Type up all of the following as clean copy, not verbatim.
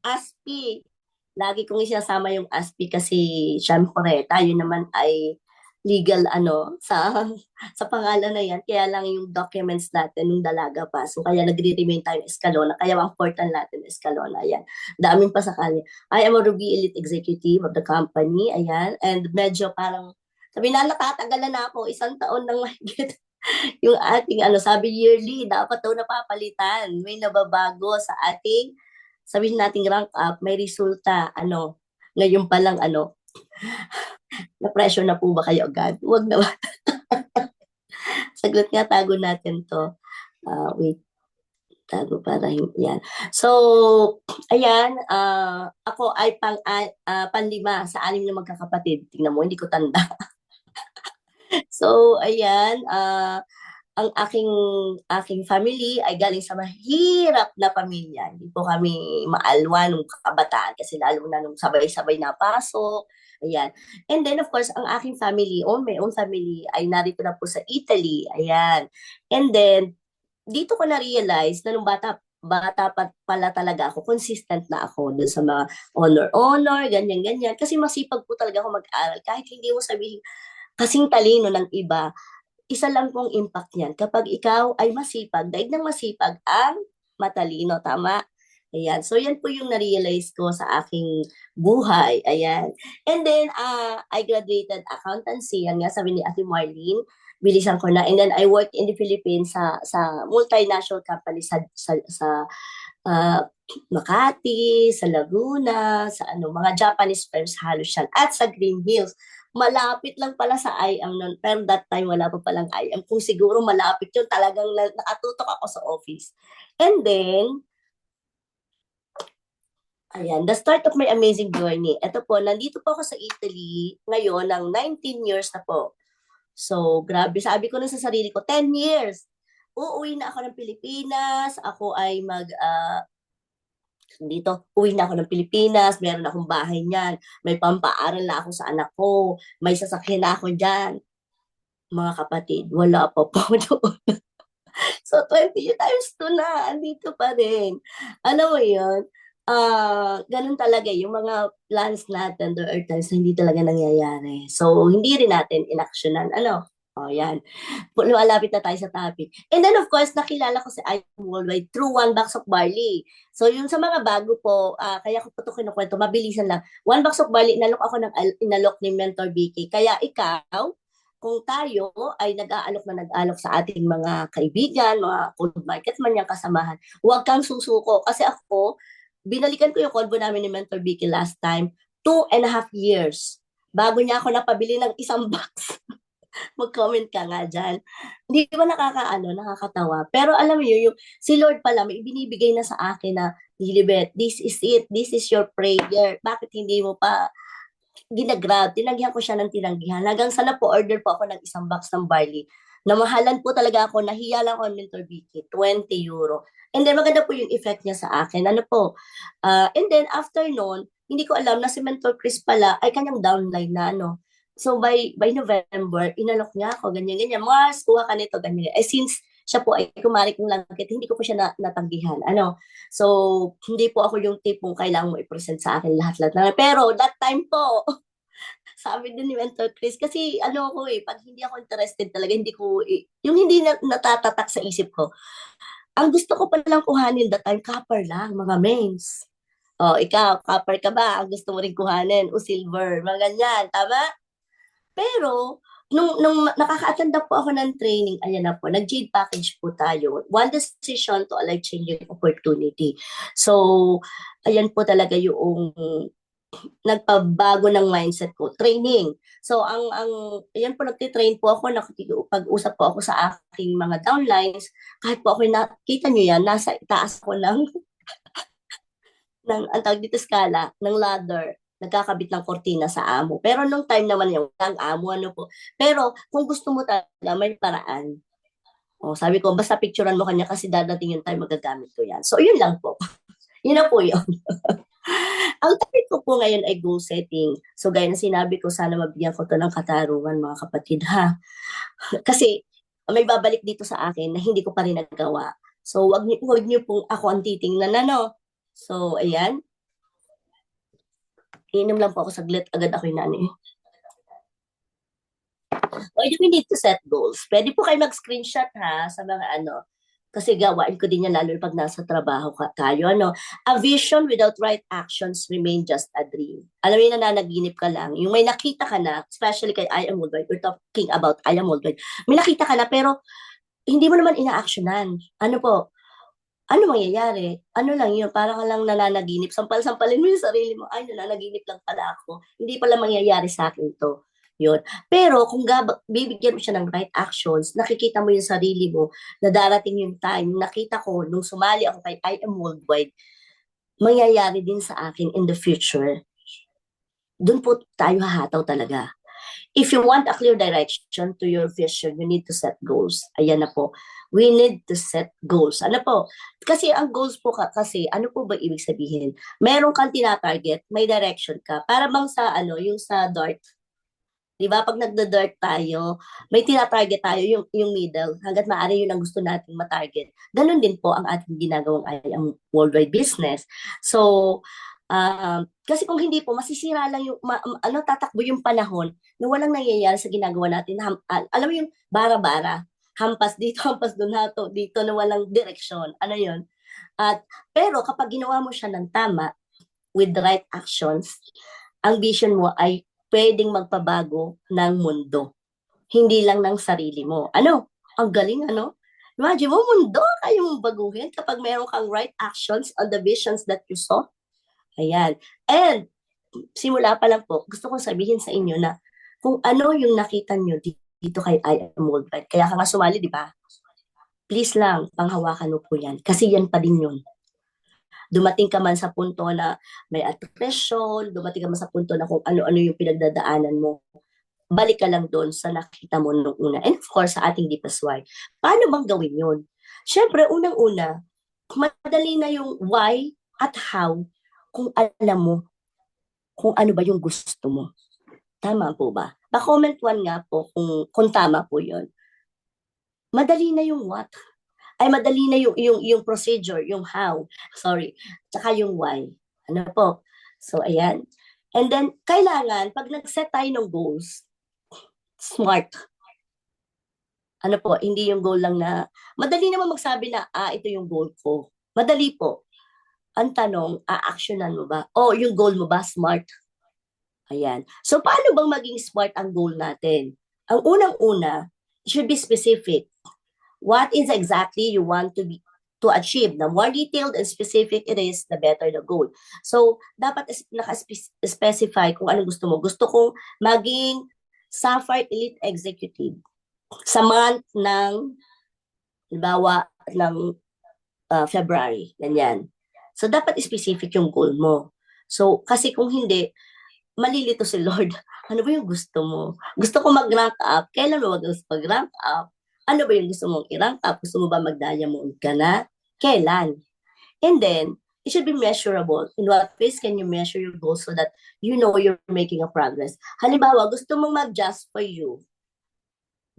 ASPI. Lagi kong isinasama yung ASPI kasi syempre tayo naman ay legal sa sa pangalan na yan. Kaya lang yung documents natin nung dalaga pa. So kaya nagre-remain tayo ng Escalona. Kaya ang portal natin Escalona. Ayan. Daming pa sa kanya. I am a Ruby Elite Executive of the company. Ayan. And medyo parang sabi na nakatagalan na ako. Isang taon nang mahigit yung ating sabi yearly, dapat daw napapalitan. May nababago sa ating, sabihin nating rank up, may resulta, ngayon pa lang, na-pressure na po ba kayo agad? Huwag na. Saglit nga, tago natin to. Wait, tago para yan. So, ayan, ako ay panlima sa anim na magkakapatid. Tingnan mo, hindi ko tanda. So, ayan, ang aking family ay galing sa mahirap na pamilya. Hindi po kami maalwa nung kabataan kasi lalo na nung sabay-sabay na pasok. Ayan. And then of course, ang aking family, my own family ay narito na po sa Italy. Ayan. And then dito ko na-realize na nung bata pa pala talaga ako, consistent na ako dun sa mga honor, ganyan-ganyan. Kasi masipag po talaga ako mag-aral. Kahit hindi mo sabihin kasing talino ng iba, isa lang pong impact niyan. Kapag ikaw ay masipag, daig ng masipag ang matalino, tama? Ayan. So, yan po yung na-realize ko sa aking buhay. Ayan. And then, I graduated accountancy. Yan nga, sabi ni Ate Marlene, bilisan ko na. And then, I worked in the Philippines sa multinational company sa uh, Makati, sa Laguna, sa mga Japanese firms halos yan. At sa Green Hills. Malapit lang pala sa IM noon. Pero that time, wala pa palang IM. Kung siguro malapit yun, talagang nakatutok ako sa office. And then, ayan, the start of my amazing journey. Ito po, nandito po ako sa Italy ngayon ng 19 years na po. So, grabe. Sabi ko na sa sarili ko, 10 years. Uuwi na ako ng Pilipinas. Ako ay dito, uwi na ako ng Pilipinas. Meron akong bahay niyan. May pampaaral na ako sa anak ko. May sasakyan na ako dyan. Mga kapatid, wala pa po doon. So, 20 times 2 na, andito pa rin. Ano mo yun? Ganun talaga, yung mga plans natin, there are times na hindi talaga nangyayari. So, hindi rin natin inaksyonan. Yan. Lumalapit na tayo sa topic. And then, of course, nakilala ko si I Worldwide through One Box of Barley. So, yung sa mga bago po, kaya ko po ito kinukwento, mabilisan lang. One Box of Barley, inalok ni Mentor Vicky. Kaya ikaw, kung tayo ay nag-aalok sa ating mga kaibigan, mga cold market man yung kasamahan, huwag kang susuko. Kasi ako, binalikan ko yung convo namin ni Mentor Vicky last time, 2.5 years. Bago niya ako napabili ng isang box. Mag-comment ka nga dyan. Hindi ba nakakatawa? Pero alam mo yun, yung, si Lord pala, may binibigay na sa akin na, Lilibet, this is it. This is your prayer. Bakit hindi mo pa ginagrab? Tinanggihan ko siya ng tinanggihan. Hanggang sana po, order po ako ng isang box ng barley. Namahalan po talaga ako, nahiya lang ako ng Mentor Vicky, 20 euro. And then maganda po yung effect niya sa akin. And then after noon, hindi ko alam na si Mentor Chris pala ay kanyang downline na So by November, inalok niya ako, ganyan-ganyan. Mars, kuha ka nito, ganyan. Since siya po ay kumari kong langkit, hindi ko po siya natanggihan. So, hindi po ako yung tipong kailangan mo i-present sa akin lahat-lahat na. Pero that time po, sabi din ni Mentor Chris, kasi ko pag hindi ako interested talaga, hindi ko, yung hindi natatatak sa isip ko, ang gusto ko palang kuhanin that time, copper lang, mga mains. Ikaw, copper ka ba? Ang gusto mo rin kuhanin, o silver, mga ganyan, tama? Pero, nung nakaka-attend po ako ng training, ayan na po, nag-jade package po tayo. One decision to a life-changing opportunity. So, ayan po talaga yung nagpabago ng mindset ko, training. So ayan po nagte-train po ako, nakikipag-usap po ako sa aking mga downlines, kahit po ako nakita niyo yan, nasa itaas ko ang tawag dito skala, ng ladder, nagkakabit ng kortina sa amo. Pero nung time naman yung ang amo, po. Pero kung gusto mo talaga, may paraan. Sabi ko, basta picturean mo kanya kasi dadating yung time magagamit ko yan. So, yun lang po. Yun na po yun. Ang topic ko po ngayon ay goal setting. So, gaya na sinabi ko, sana mabigyan ko to ng katarungan, mga kapatid, ha? Kasi, may babalik dito sa akin na hindi ko pa rin nagawa. So, wag niyo pong ako ang titingnan, So, ayan. Iinom lang po ako saglit, agad ako'y nani. Why do we need to set goals? Pwede po kayo mag-screenshot ha sa mga ano, kasi gawain ko din yan lalo pag nasa trabaho tayo. Ano, a vision without right actions remain just a dream. Alam mo yung nananaginip ka lang, yung may nakita ka na, especially kay I Am Worldwide, we're talking about I Am Worldwide, may nakita ka na pero hindi mo naman ina-actionan. Ano po, ano mangyayari? Ano lang yun, parang ka lang nananaginip, sampal-sampalin mo yung sarili mo, ay, nananaginip lang pala ako. Hindi pala mangyayari sa akin to. Yun. Pero kung bibigyan mo siya ng right actions, nakikita mo yung sarili mo na darating yung time, nakita ko nung sumali ako kay I Am Worldwide, mangyayari din sa akin in the future. Doon po tayo hahataw talaga. If you want a clear direction to your vision, you need to set goals. Ayan na po. We need to set goals. Ano po? Kasi ang goals po kasi, ano po ba ibig sabihin? Meron kang tina-target, may direction ka. Para bang sa, ano, yung sa dart, di ba? Pag nagda-dart tayo, may tina-target tayo, yung middle. Hanggat maaari yun ang gusto nating matarget. Ganun din po ang ating ginagawang ay ang worldwide business. So, kasi kung hindi po, masisira lang yung, ano, tatakbo yung panahon na walang nangyayari sa ginagawa natin. Alam mo yung bara-bara, hampas dito, hampas doon nato, dito na walang direksyon. Ano yun? Pero kapag ginawa mo siya ng tama, with the right actions, ang vision mo ay pwedeng magpabago ng mundo. Hindi lang ng sarili mo. Ano? Ang galing, ano? Imagine mo, mundo kaya mong baguhin kapag meron kang right actions on the visions that you saw. Ayan. And, simula pa lang po, gusto kong sabihin sa inyo na kung ano yung nakita nyo dito kay I Am Worldwide. Kaya ka nga sumali, di ba? Please lang, panghawakan mo po yan. Kasi yan pa din yun. Dumating ka man sa punto na may attrition, dumating ka man sa punto na kung ano-ano yung pinagdadaanan mo, balik ka lang doon sa nakita mo nung una. And of course, sa ating deepest why. Paano bang gawin yun? Siyempre, unang-una, madali na yung why at how kung alam mo kung ano ba yung gusto mo. Tama po ba? Pa-comment one nga po kung tama po yun. Madali na yung what. Ay, madali na yung procedure, yung how. Sorry. Tsaka yung why. Ano po? So, ayan. And then, kailangan, pag nag-set tayo ng goals, smart. Ano po, hindi yung goal lang na, madali naman magsabi na, ito yung goal ko. Madali po. Ang tanong, a-actionan mo ba? O, yung goal mo ba, smart? Ayan. So, paano bang maging smart ang goal natin? Ang unang-una, it should be specific. What is exactly you want to achieve? The more detailed and specific it is, the better the goal. So, dapat naka-specify kung anong gusto mo. Gusto kong maging Sapphire Elite Executive sa month ng, halimbawa, ng February. Ganyan. So, dapat specific yung goal mo. So, kasi kung hindi, malilito si Lord. Ano ba yung gusto mo? Gusto ko mag-rank up. Kailan mo mag-rank up? Ano ba yung gusto mong i-rank up? Gusto mo ba mag-diamond ka na? Kailan? And then, it should be measurable. In what ways can you measure your goals so that you know you're making a progress? Halimbawa, gusto mong mag-just for you.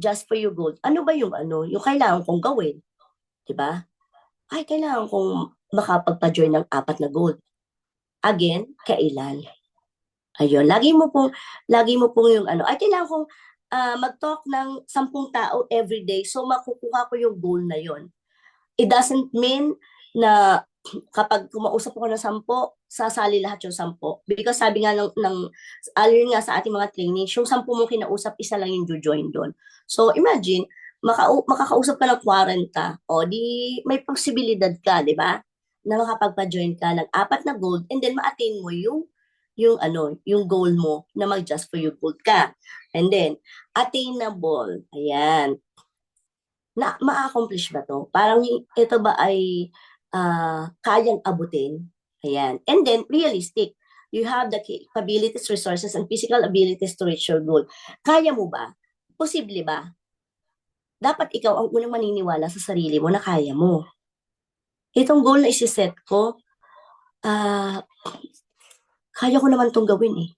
Just for your goal. Ano ba yung yung kailangan kong gawin? Diba? Ay, kailangan kong makapagpa-join ng 4 na goal. Again, kailan? Ayun, lagi mo pong yung ay kailangan kong mag-talk ng 10 tao every day, so makukuha ko yung goal na yon. It doesn't mean na kapag kumausap ako ng 10, sasali lahat yung 10. Because sabi nga alin nga sa ating mga trainings, yung 10 mong kinausap, isa lang yung join doon. So imagine, makakausap ka ng 40, o di may posibilidad ka, di ba? Na makapagpa-join ka ng 4 na goal, and then ma-attain mo yung goal mo na mag-just for you goal ka. And then, attainable. Ayan. Na ma-accomplish ba to? Parang ito ba ay kayang abutin? Ayan. And then, realistic. You have the capabilities, resources, and physical abilities to reach your goal. Kaya mo ba? Posible ba? Dapat ikaw ang unang maniniwala sa sarili mo na kaya mo. Itong goal na isi-set ko, kaya ko naman tong gawin eh.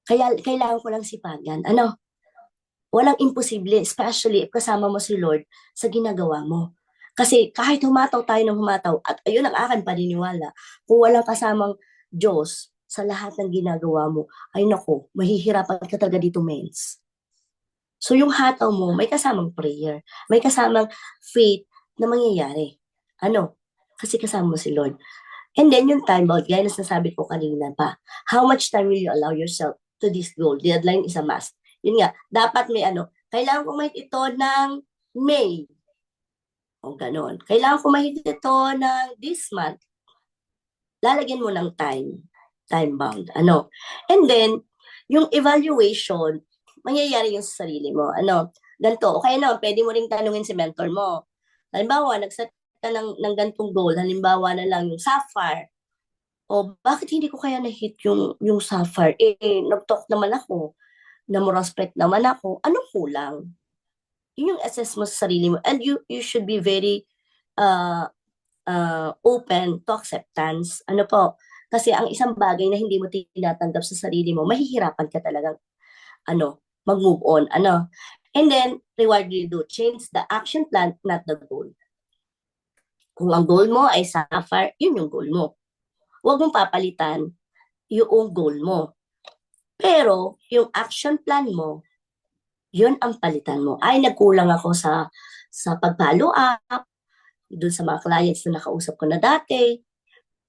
Kaya kailangan ko lang sipagan. Walang imposible, especially if kasama mo si Lord sa ginagawa mo. Kasi kahit humataw tayo ng humataw, at ayun ang akin paniniwala, kung walang kasamang Diyos sa lahat ng ginagawa mo, ay nako, mahihirapan ka talaga dito, mens. So yung hataw mo, may kasamang prayer, may kasamang faith na mangyayari. Ano? Kasi kasama mo si Lord. And then yung time bound, gaya na sinasabi ko kanina pa, how much time will you allow yourself to this goal? The deadline is a must. Yun nga, dapat may kailangan ko mahit ito ng May. O ganon. Kailangan ko mahit ito ng this month. Lalagyan mo ng time bound. And then, yung evaluation, mangyayari yung sa sarili mo. Ganito. O kaya naman, pwede mo ring tanungin si mentor mo. Halimbawa, nag-set ka ng gantong goal. Halimbawa na lang yung sapphire. O bakit hindi ko kaya na-hit yung sapphire? Nag-talk naman ako. Na-prospect naman ako. Anong kulang? Yun yung assess mo sa sarili mo. And you should be very uh, open to acceptance. Kasi ang isang bagay na hindi mo tinatanggap sa sarili mo, mahihirapan ka talagang mag-move on. And then, reward you do. Change the action plan, not the goal. Kung ang goal mo ay sapphire, yun yung goal mo. Huwag mong papalitan yung goal mo. Pero, yung action plan mo, yun ang palitan mo. Ay, nagkulang ako sa pag-follow up, dun sa mga clients na nakausap ko na dati,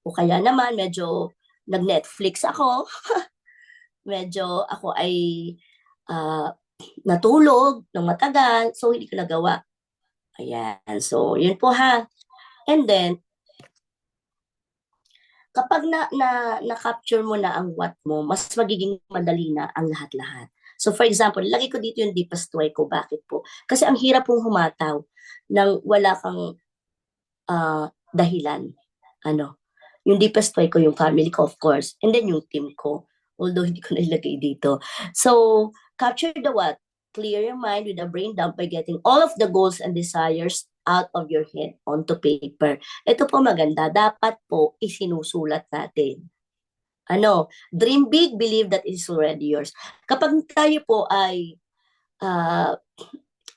o kaya naman, medyo nag-Netflix ako, medyo ako ay natulog ng matagal, so hindi ko nagawa. Ayan, so yun po ha. And then, kapag na-capture mo na ang what mo, mas magiging madali na ang lahat-lahat. So for example, lagay ko dito yung deepest why ko. Bakit po? Kasi ang hirap pong humataw nang wala kang dahilan. Yung deepest why ko, yung family ko, of course. And then yung team ko. Although hindi ko nailagay dito. So, capture the what? Clear your mind with a brain dump by getting all of the goals and desires out of your head onto paper. Ito po maganda. Dapat po isinusulat natin. Dream big, believe that it is already yours. Kapag tayo po ay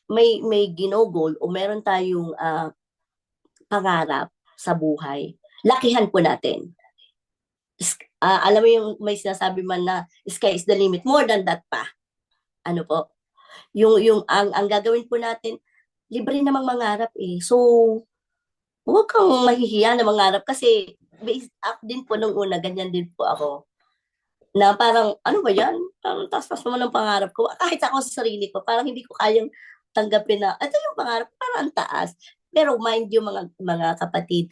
may ginogol o meron tayong pangarap sa buhay, lakihan po natin. Alam mo yung may sinasabi man na sky is the limit, more than that pa. Ang gagawin po natin, libre namang mangarap eh. So, huwag kang mahihiya na mangarap kasi based up din po nung una, ganyan din po ako. Na parang, ano ba yan? Parang taas-taas naman ang pangarap ko. Kahit ako sa sarili ko, parang hindi ko kayang tanggapin na, ito yung pangarap, parang ang taas. Pero mind you mga kapatid,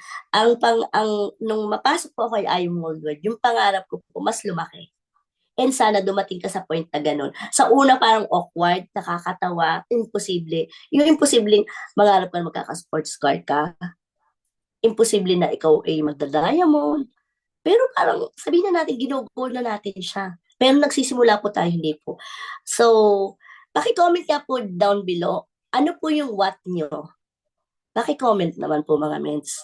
nung mapasok po ako kay I Am Worldwide, yung pangarap ko po mas lumaki. And sana dumating ka sa point na ganun. Sa una parang awkward, nakakatawa, imposible. Yung imposibleng mangarap ka na magkaka-sports car ka. Imposible na ikaw ay magda-diamond. Pero parang sabihin na natin, ginugol na natin siya. Pero nagsisimula po tayo, hindi po. So, paki-comment nga po down below. Ano po yung what nyo? Paki-comment naman po mga mens.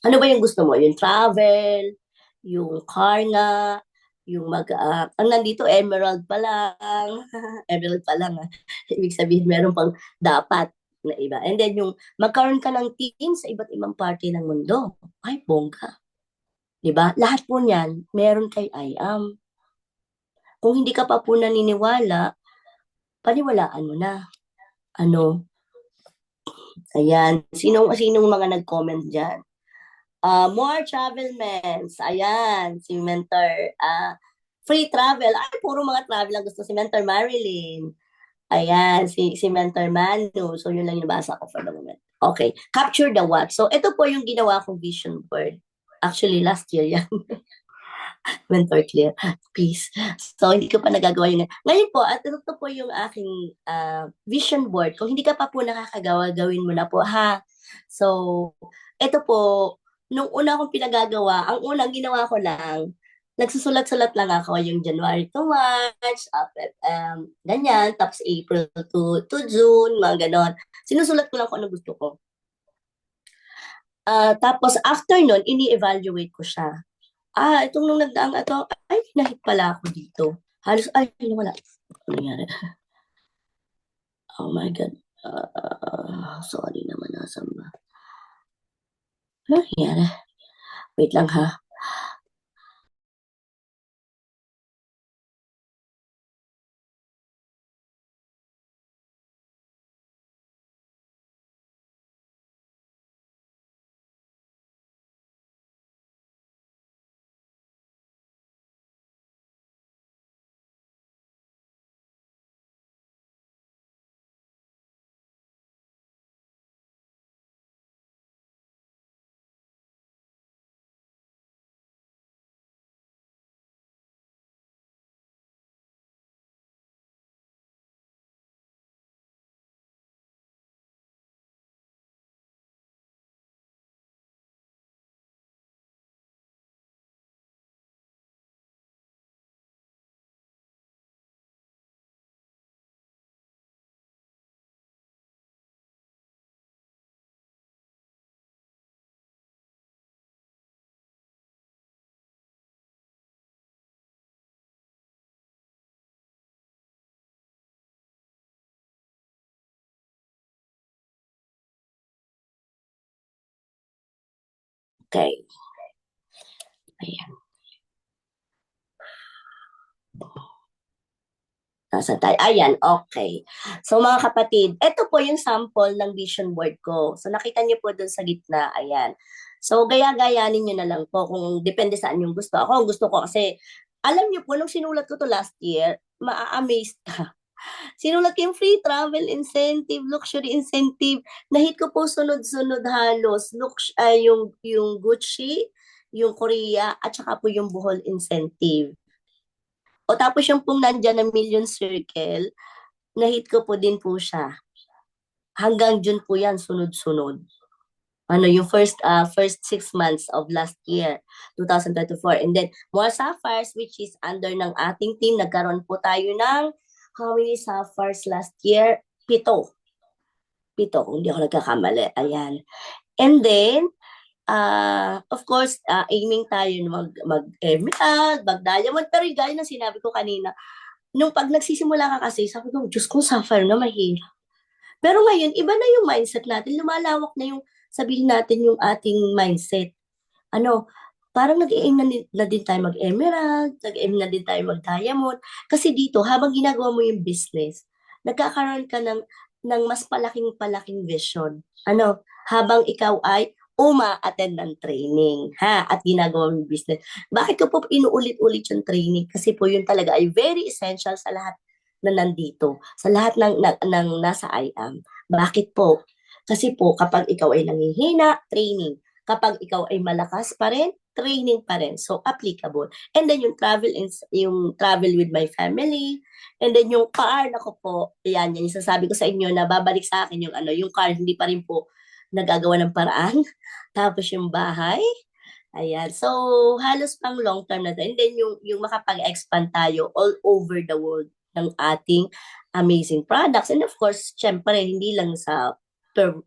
Ano ba yung gusto mo? Yung travel, yung car nga, yung ang nandito, emerald pa lang. Emerald pa lang. Ibig sabihin, meron pang dapat na iba. And then yung magkaroon ka ng team sa iba't ibang party ng mundo. Ay, bongga. Diba? Lahat po niyan, meron kay I Am. Kung hindi ka pa po naniniwala, paniwalaan mo na. Ayan. Sinong mga nag-comment dyan? More travel mens. Ayan, si Mentor. Free travel. Ay, puro mga travel ang gusto si Mentor Marilyn. Ayan, si Mentor Manu. So, yun lang yung nabasa ko for the moment. Okay. Capture the what. So, ito po yung ginawa kong vision board. Actually, last year yan. Mentor Claire. Peace. So, hindi ko pa nagagawa yun. Ngayon po, at ito po yung aking vision board. Kung hindi ka pa po nakakagawa, gawin mo na po, ha? So, ito po, nung una akong pinagagawa, ang unang ginawa ko lang, nagsusulat-sulat lang ako yung January to March, ganyan, tapos April to June, mga ganon. Sinusulat ko lang kung ano gusto ko. Tapos after nun, ini-evaluate ko siya. Itong nung nagdaang ito, ay, nahit pala ako dito. Halos, ay, wala. Ano nangyari? Oh my God. Sorry naman, nasan ba? Ano nangyari? Wait lang ha. Okay. Ayan. Nasaan tayo? Ayan, okay. So mga kapatid, ito po yung sample ng vision board ko. So nakita niyo po dun sa gitna, ayan. So gaya-gayanin niyo na lang po kung depende saan yung gusto. Ako, ang gusto ko kasi, alam niyo po, nung sinulat ko to last year, maa-amaze ka. Sinulat ko yung free travel incentive, luxury incentive. Nahit ko po sunod-sunod halos. Yung Gucci, yung Korea, at saka po yung Bohol incentive. O tapos yung pong nandyan na Million Circle, na-hit ko po din po siya. Hanggang June po yan, sunod-sunod. Ano, yung first 6 months of last year, 2024. And then, More Sapphires, which is under ng ating team, nagkaroon po tayo ng how many sapphires last year? 7. 7, kung hindi ako nagkakamali. Ayan. And then, of course, aiming tayo na mag-emerald, mag-diamond. Pero yung gaya ng sinabi ko kanina, nung pag nagsisimula ka kasi, sabi ko, Diyos ko, sapphire na mahirap. Pero ngayon, iba na yung mindset natin. Lumalawak na yung, sabihin natin yung ating mindset. Ano, parang nag-aim na din tayo mag-emerald, nag-aim na din tayo mag-diamond. Kasi dito, habang ginagawa mo yung business, nagkakaroon ka ng mas palaking-palaking vision. Ano, habang ikaw ay attend ng training, ha, at ginagawa mo yung business. Bakit ko po inuulit-ulit yung training? Kasi po yun talaga ay very essential sa lahat na nandito, sa lahat ng nasa IAM. Bakit po? Kasi po, kapag ikaw ay nangihina, training. Kapag ikaw ay malakas pa rin, training pa rin. So, applicable. And then yung travel with my family, and then yung car, nako po, yan, yung sasabi ko sa inyo na babalik sa akin yung yung car, hindi pa rin po nagagawa ng paraan. Tapos yung bahay, ayan. So, halos pang long term na to. And then yung makapag-expand tayo all over the world ng ating amazing products. And of course, syempre, hindi lang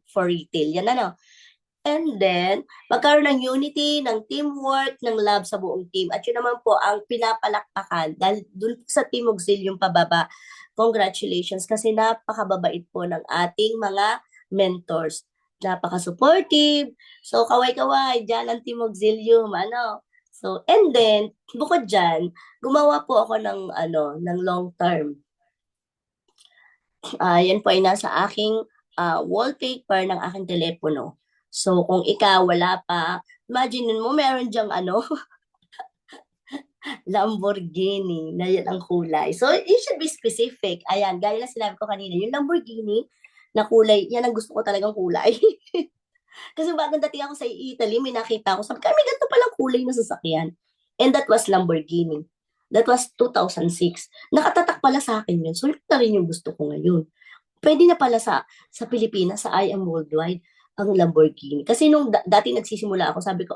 for retail. Yan ano, and then, magkaroon ng unity, ng teamwork, ng love sa buong team. At yun naman po ang pinapalakpakan. Dahil dun sa Team Auxilium pababa, congratulations kasi napakababait po ng ating mga mentors. Napaka-supportive. So, kaway-kaway, dyan ang Team Auxilium, ano. So, and then, bukod dyan, gumawa po ako ng long term. Yan po ay nasa aking wallpaper ng aking telepono. So, kung ikaw wala pa, imagine mo meron diyang Lamborghini na yan ang kulay. So, you should be specific. Ayan, gaya na sinabi ko kanina, yung Lamborghini na kulay, yan ang gusto ko talagang kulay. Kasi bagong dating ako sa Italy, may nakita ako, sabi ko, may ganito palang kulay na sasakyan. And that was Lamborghini. That was 2006. Nakatatak pala sa akin yun. So, yun na rin yung gusto ko ngayon. Pwede na pala sa Pilipinas, sa I Am Worldwide, ang Lamborghini. Kasi nung dati nagsisimula ako, sabi ko,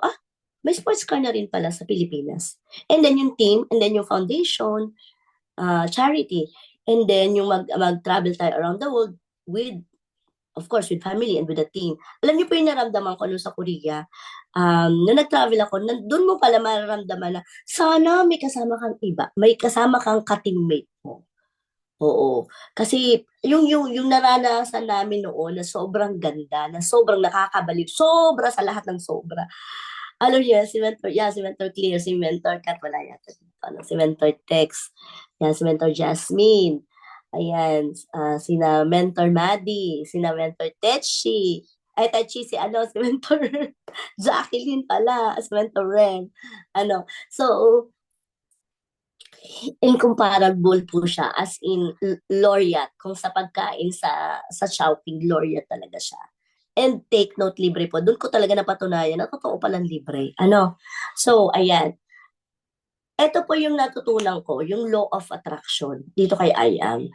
may sports car na rin pala sa Pilipinas. And then yung team, and then yung foundation, charity, and then yung mag-travel tayo around the world with, of course, with family and with the team. Alam niyo po yung naramdaman ko nung sa Korea, nung nag-travel ako, doon mo pala mararamdaman na sana may kasama kang iba, may kasama kang ka-teammate mo. Oo, kasi yung naranasan namin noon na sobrang ganda, na sobrang nakakabaliw, sobra sa lahat ng sobra. Alam niyo si Mentor, yeah, si Mentor Clear, si Mentor Kat, wala yata dito, ano, si Mentor Tex, yan, si Mentor Jasmine, ayan, sina Mentor Maddie, sina Mentor Tetchi, ay Tetchi, si ano, si Mentor Jacqueline pala, si Mentor Ren, ano, so, incomparable po siya as in laureate kung sa pagkain sa Shopee laureate talaga siya. And take note, libre po. Doon ko talaga napatunayan na totoo palang libre. Ano? So, ayan. Ito po yung natutunan ko, yung law of attraction dito kay I Am.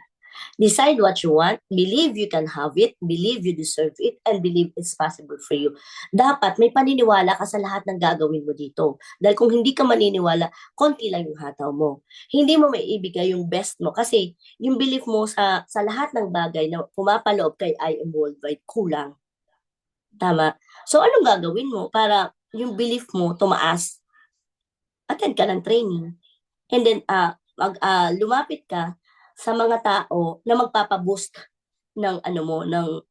Decide what you want, believe you can have it, believe you deserve it, and believe it's possible for you. Dapat may paniniwala ka sa lahat ng gagawin mo dito. Dahil kung hindi ka maniniwala, konti lang yung hataw mo. Hindi mo maibigay yung best mo kasi yung belief mo sa lahat ng bagay na pumapaloob kay I am worldwide, kulang. Tama? So, anong gagawin mo para yung belief mo tumaas? Attend ka ng training. And then, lumapit ka sa mga tao na magpapaboost ng ano mo, ng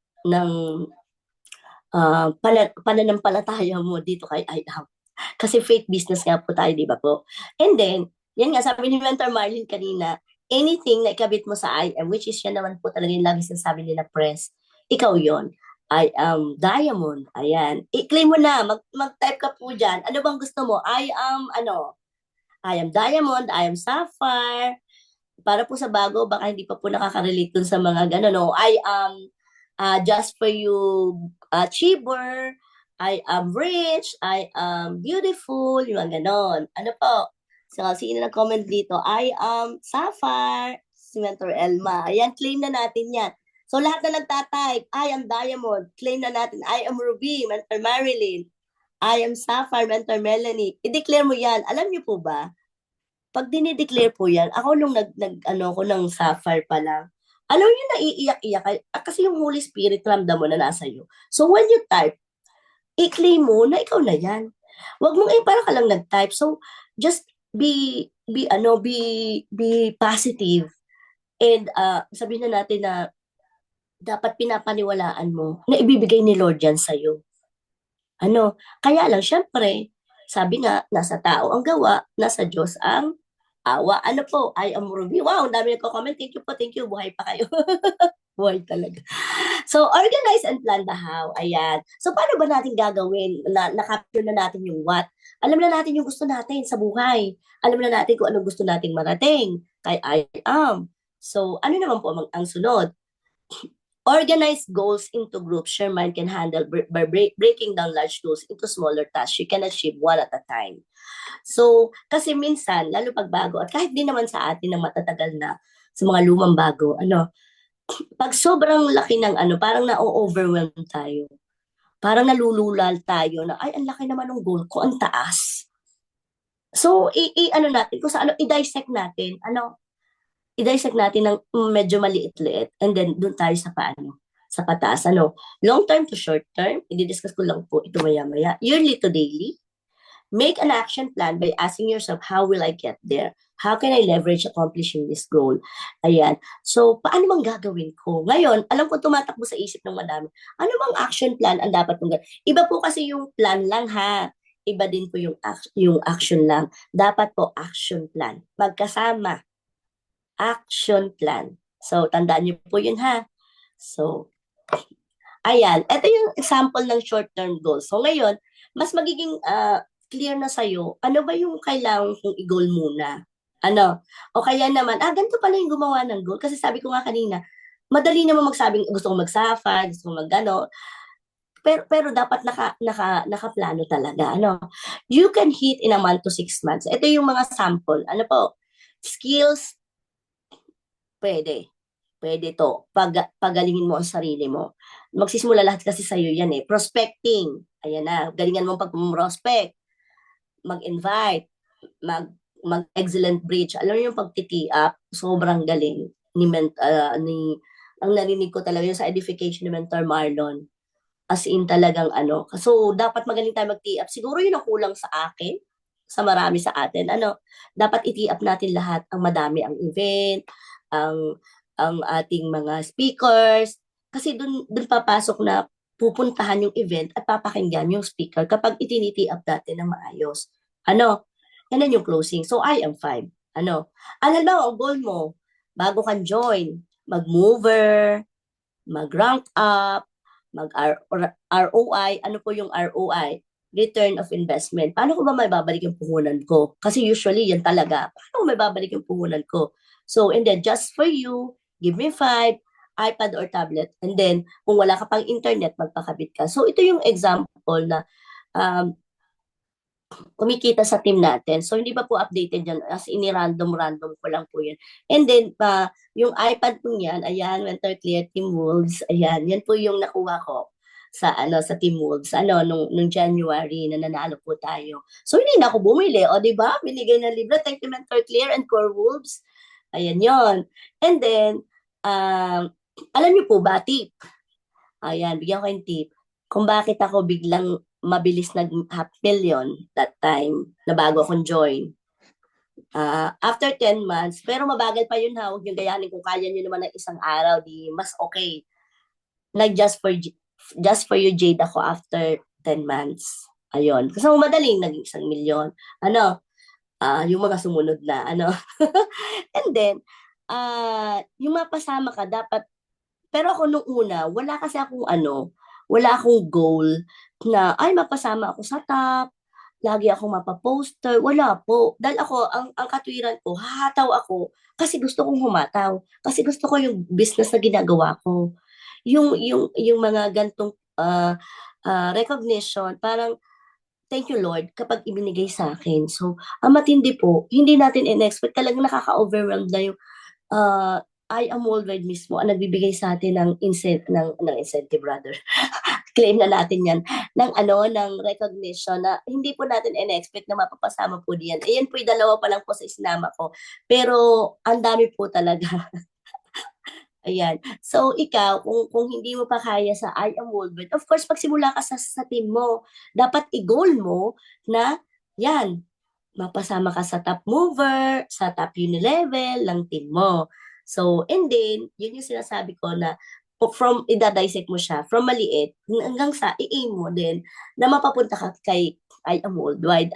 pananampalataya mo dito kay IHAB. Kasi faith business nga po tayo, di ba po? And then, yan nga, sabi ni Mentor Marlene kanina, anything na ikabit mo sa IM, which is yan naman po talaga yung lagi sinasabi nila press, ikaw yon. I am diamond. Ayan. I-claim mo na. Mag-type ka po dyan. Ano bang gusto mo? I am diamond. I am sapphire. Para po sa bago, baka hindi pa po nakaka-relate dun sa mga gano'n, no? I am just for you achiever, I am rich, I am beautiful, yung mga ganon. Ano po? So, sino nag-comment dito? I am Sapphire, si Mentor Elma. Ayan, claim na natin yan. So, lahat na nagtatype, I am Diamond, claim na natin. I am Ruby, Mentor Marilyn. I am Sapphire, Mentor Melanie. I-declare mo yan. Alam niyo po ba, pag dinideclare po yan, ako nung ano ko ng Sapphire pa lang, alam niyo, naiiyak-iyak kasi yung Holy Spirit ramdam mo na nasa iyo. So when you type, i-claim mo na ikaw na yan. Huwag mong parang ka lang nag-type. So just be positive and sabihin na natin na dapat pinapaniwalaan mo na ibibigay ni Lord yan sa iyo. Ano, kaya lang syempre, sabi nga nasa tao ang gawa, nasa Diyos ang awa. Ano po, I am Ruby. Wow, ang dami nagko-comment. Thank you po, thank you. Buhay pa kayo. Buhay talaga. So, organize and plan the how. Ayan. So, paano ba natin gagawin? Na-capture na natin yung what. Alam na natin yung gusto natin sa buhay. Alam na natin kung ano gusto nating marating. Kay I am. So, ano naman po ang sunod? Organize goals into groups your mind can handle by breaking down large goals into smaller tasks you can achieve one at a time. So, kasi minsan, lalo pag bago, at kahit din naman sa atin ng matatagal na, sa mga lumang bago, ano, pag sobrang laki ng ano, parang na-overwhelm tayo. Parang nalululal tayo na, ay, ang laki naman ng goal ko, ang taas. So, ano natin, kung sa ano, i-dissect natin, ano, i-dissect natin ng medyo maliit-liit, and then doon tayo sa paano, sa pataas, ano, long term to short term, i-discuss ko lang po ito maya-maya, yearly to daily. Make an action plan by asking yourself, how will I get there? How can I leverage accomplishing this goal? Ayan. So, paano bang gagawin ko? Ngayon, alam ko tumatakbo sa isip ng madami. Ano bang action plan ang dapat mong gawin? Iba po kasi yung plan lang ha. Iba din po yung action lang. Dapat po action plan. Magkasama. Action plan. So, tandaan niyo po yun ha. So, ayan. Ito yung example ng short-term goals. So, ngayon, mas magiging clear na sa'yo, ano ba yung kailangan kong i-goal muna? Ano? O kaya naman, ganito pala yung gumawa ng goal. Kasi sabi ko nga kanina, madali naman magsabing gusto kong mag-SAFA, gusto kong mag-ano. Pero dapat nakaplano talaga. Ano? You can hit in a month to 6 months. Ito yung mga sample. Ano po? Skills, pwede. Pwede to. Pagalingin mo ang sarili mo. Magsisimula lahat kasi sa'yo yan eh. Prospecting. Ayan na. Galingan mo pag-prospect, mag-invite, mag-excellent bridge. Alam mo yung pag-tee-up, sobrang galing ni ang narinig ko talaga yung sa edification ni Mentor Marlon. As in talagang ano. So, dapat magaling tayo mag-tee-up. Siguro yun ang kulang sa akin, sa marami sa atin. Ano, dapat i-tee up natin lahat. Ang madami ang event, ang ang ating mga speakers, kasi dun papasok na pupuntahan yung event at papakinggan yung speaker kapag itiniti up natin ng maayos. Ano? And then yung closing. So, I am 5. Ano? Alam mo, ang goal mo, bago kan join, mag-mover, mag-rank up, mag-ROI. Ano po yung ROI? Return of investment. Paano ko ba may babalik yung puhunan ko? Kasi usually, yan talaga. Paano ko may babalik yung puhunan ko? So, and then, just for you, give me 5, iPad or tablet. And then, kung wala ka pang internet, magpakabit ka. So, ito yung example na um, kumikita sa team natin. So, hindi pa po updated yan. As in, random ko lang po yan. And then, yung iPad po yan, ayan, Mentor Clear Team Wolves, ayan, yan po yung nakuha ko sa Team Wolves nung January na nanalo po tayo. So hindi na ako bumili, o di ba? Binigay na libre. Thank you Mentor Clear and Core Wolves. Ayan 'yon. And then alam niyo po ba tip? Ayan, bigyan ko yung tip. Kung bakit ako biglang mabilis nag half million that time na bago akong join. After 10 months, pero mabagal pa yun ha, huwag yung gayanin kung kaya nyo naman ng isang araw, di mas okay. Like just for you Jade ako after 10 months. Ayun. Kasi madaling naging 1 milyon. Yung mga sumunod na, And then, yung mapasama ka, dapat pero ako nung una, wala akong goal na, ay, mapasama ako sa top, lagi akong mapaposter. Wala po. Dahil ako, ang katwiran ko, hahataw ako kasi gusto kong humataw. Kasi gusto ko yung business na ginagawa ko. Yung mga gantong recognition, parang, thank you Lord, kapag ibinigay sa akin. So, ang matindi po, hindi natin in-expect, talagang nakaka-overwhelm na yung uh, I am worldwide mismo ang nagbibigay sa atin ng incentive brother. Claim na natin yan ng recognition na hindi po natin in-expect na mapapasama po diyan. Ayan po yung dalawa pa lang po sa isinama ko. Pero ang dami po talaga. Ayan. So, ikaw, kung hindi mo pa kaya sa I am worldwide, of course, pagsimula ka sa team mo, dapat i-goal mo na, yan, mapasama ka sa top mover, sa top unilevel ng team mo. So, and then, yun yung sinasabi ko na idadissect mo siya from maliit hanggang sa i-aim mo din na mapapunta ka kay I am worldwide.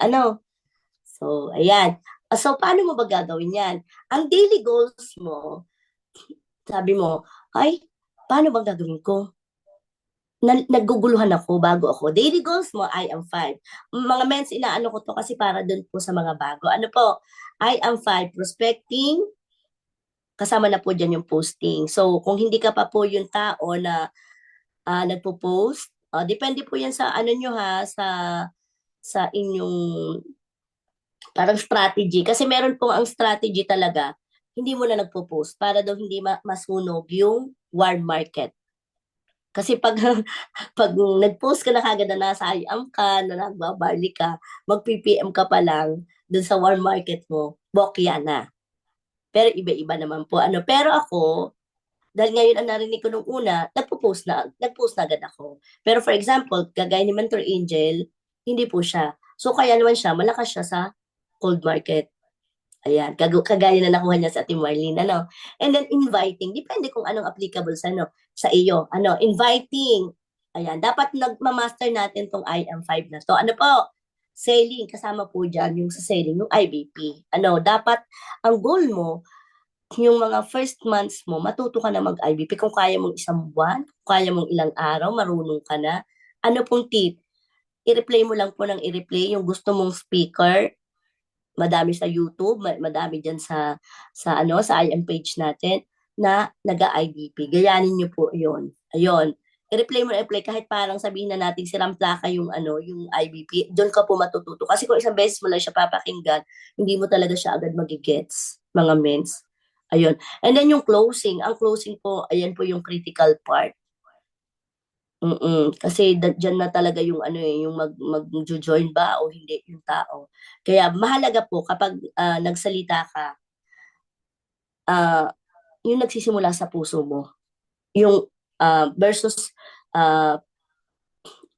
So, ayan. So, paano mo ba gagawin yan? Ang daily goals mo, sabi mo, ay, paano bang gagawin ko? Naguguluhan ako bago ako. Daily goals mo, I am 5. Mga mens, inaano ko to kasi para dun po sa mga bago. Ano po? I am 5. Prospecting, kasama na po dyan yung posting. So, kung hindi ka pa po yung tao na nagpo-post, depende po yan sa ano nyo ha, sa inyong parang strategy. Kasi meron po ang strategy talaga, hindi mo na nagpo-post para daw hindi masunog yung warm market. Kasi pag pag nag-post ka na kagad na nasa IAM ka, na nagbabarley ka, mag-PPM ka pa lang dun sa warm market mo, bokya na. Pero iba-iba naman po. Pero ako, dahil ngayon ang narinig ko nung una, nag-post na agad ako. Pero for example, kagaya ni Mentor Angel, hindi po siya. So kaya naman siya, malakas siya sa cold market. Ayan, kagaya na nakuha niya sa Ate Marlene, And then inviting, depende kung anong applicable sa iyo. Inviting. Ayan, dapat nagma-master natin tong IM5 na to. Ano po? Selling, kasama po diyan yung sa selling, yung IBP. Dapat ang goal mo, yung mga first months mo, matuto ka na mag-IBP. Kung kaya mong isang buwan, kung kaya mong ilang araw, marunong ka na. Ano pong tip? I-replay mo lang po ng i-replay yung gusto mong speaker, madami sa YouTube, madami diyan sa IM page natin na nag-IDP. Gayanin niyo po 'yon. Ayun. I-replay mo na i-play kahit parang sabihin na natin sirang plaka yung IBP, doon ka po matututo. Kasi kung isang beses mo lang siya papakinggan, hindi mo talaga siya agad magigets, mga mens. Ayun. And then yung closing, ang closing po, ayan po yung critical part. Kasi diyan na talaga yung yung magjo-join ba o hindi yung tao. Kaya mahalaga po kapag nagsalita ka, yung nagsisimula sa puso mo. Yung versus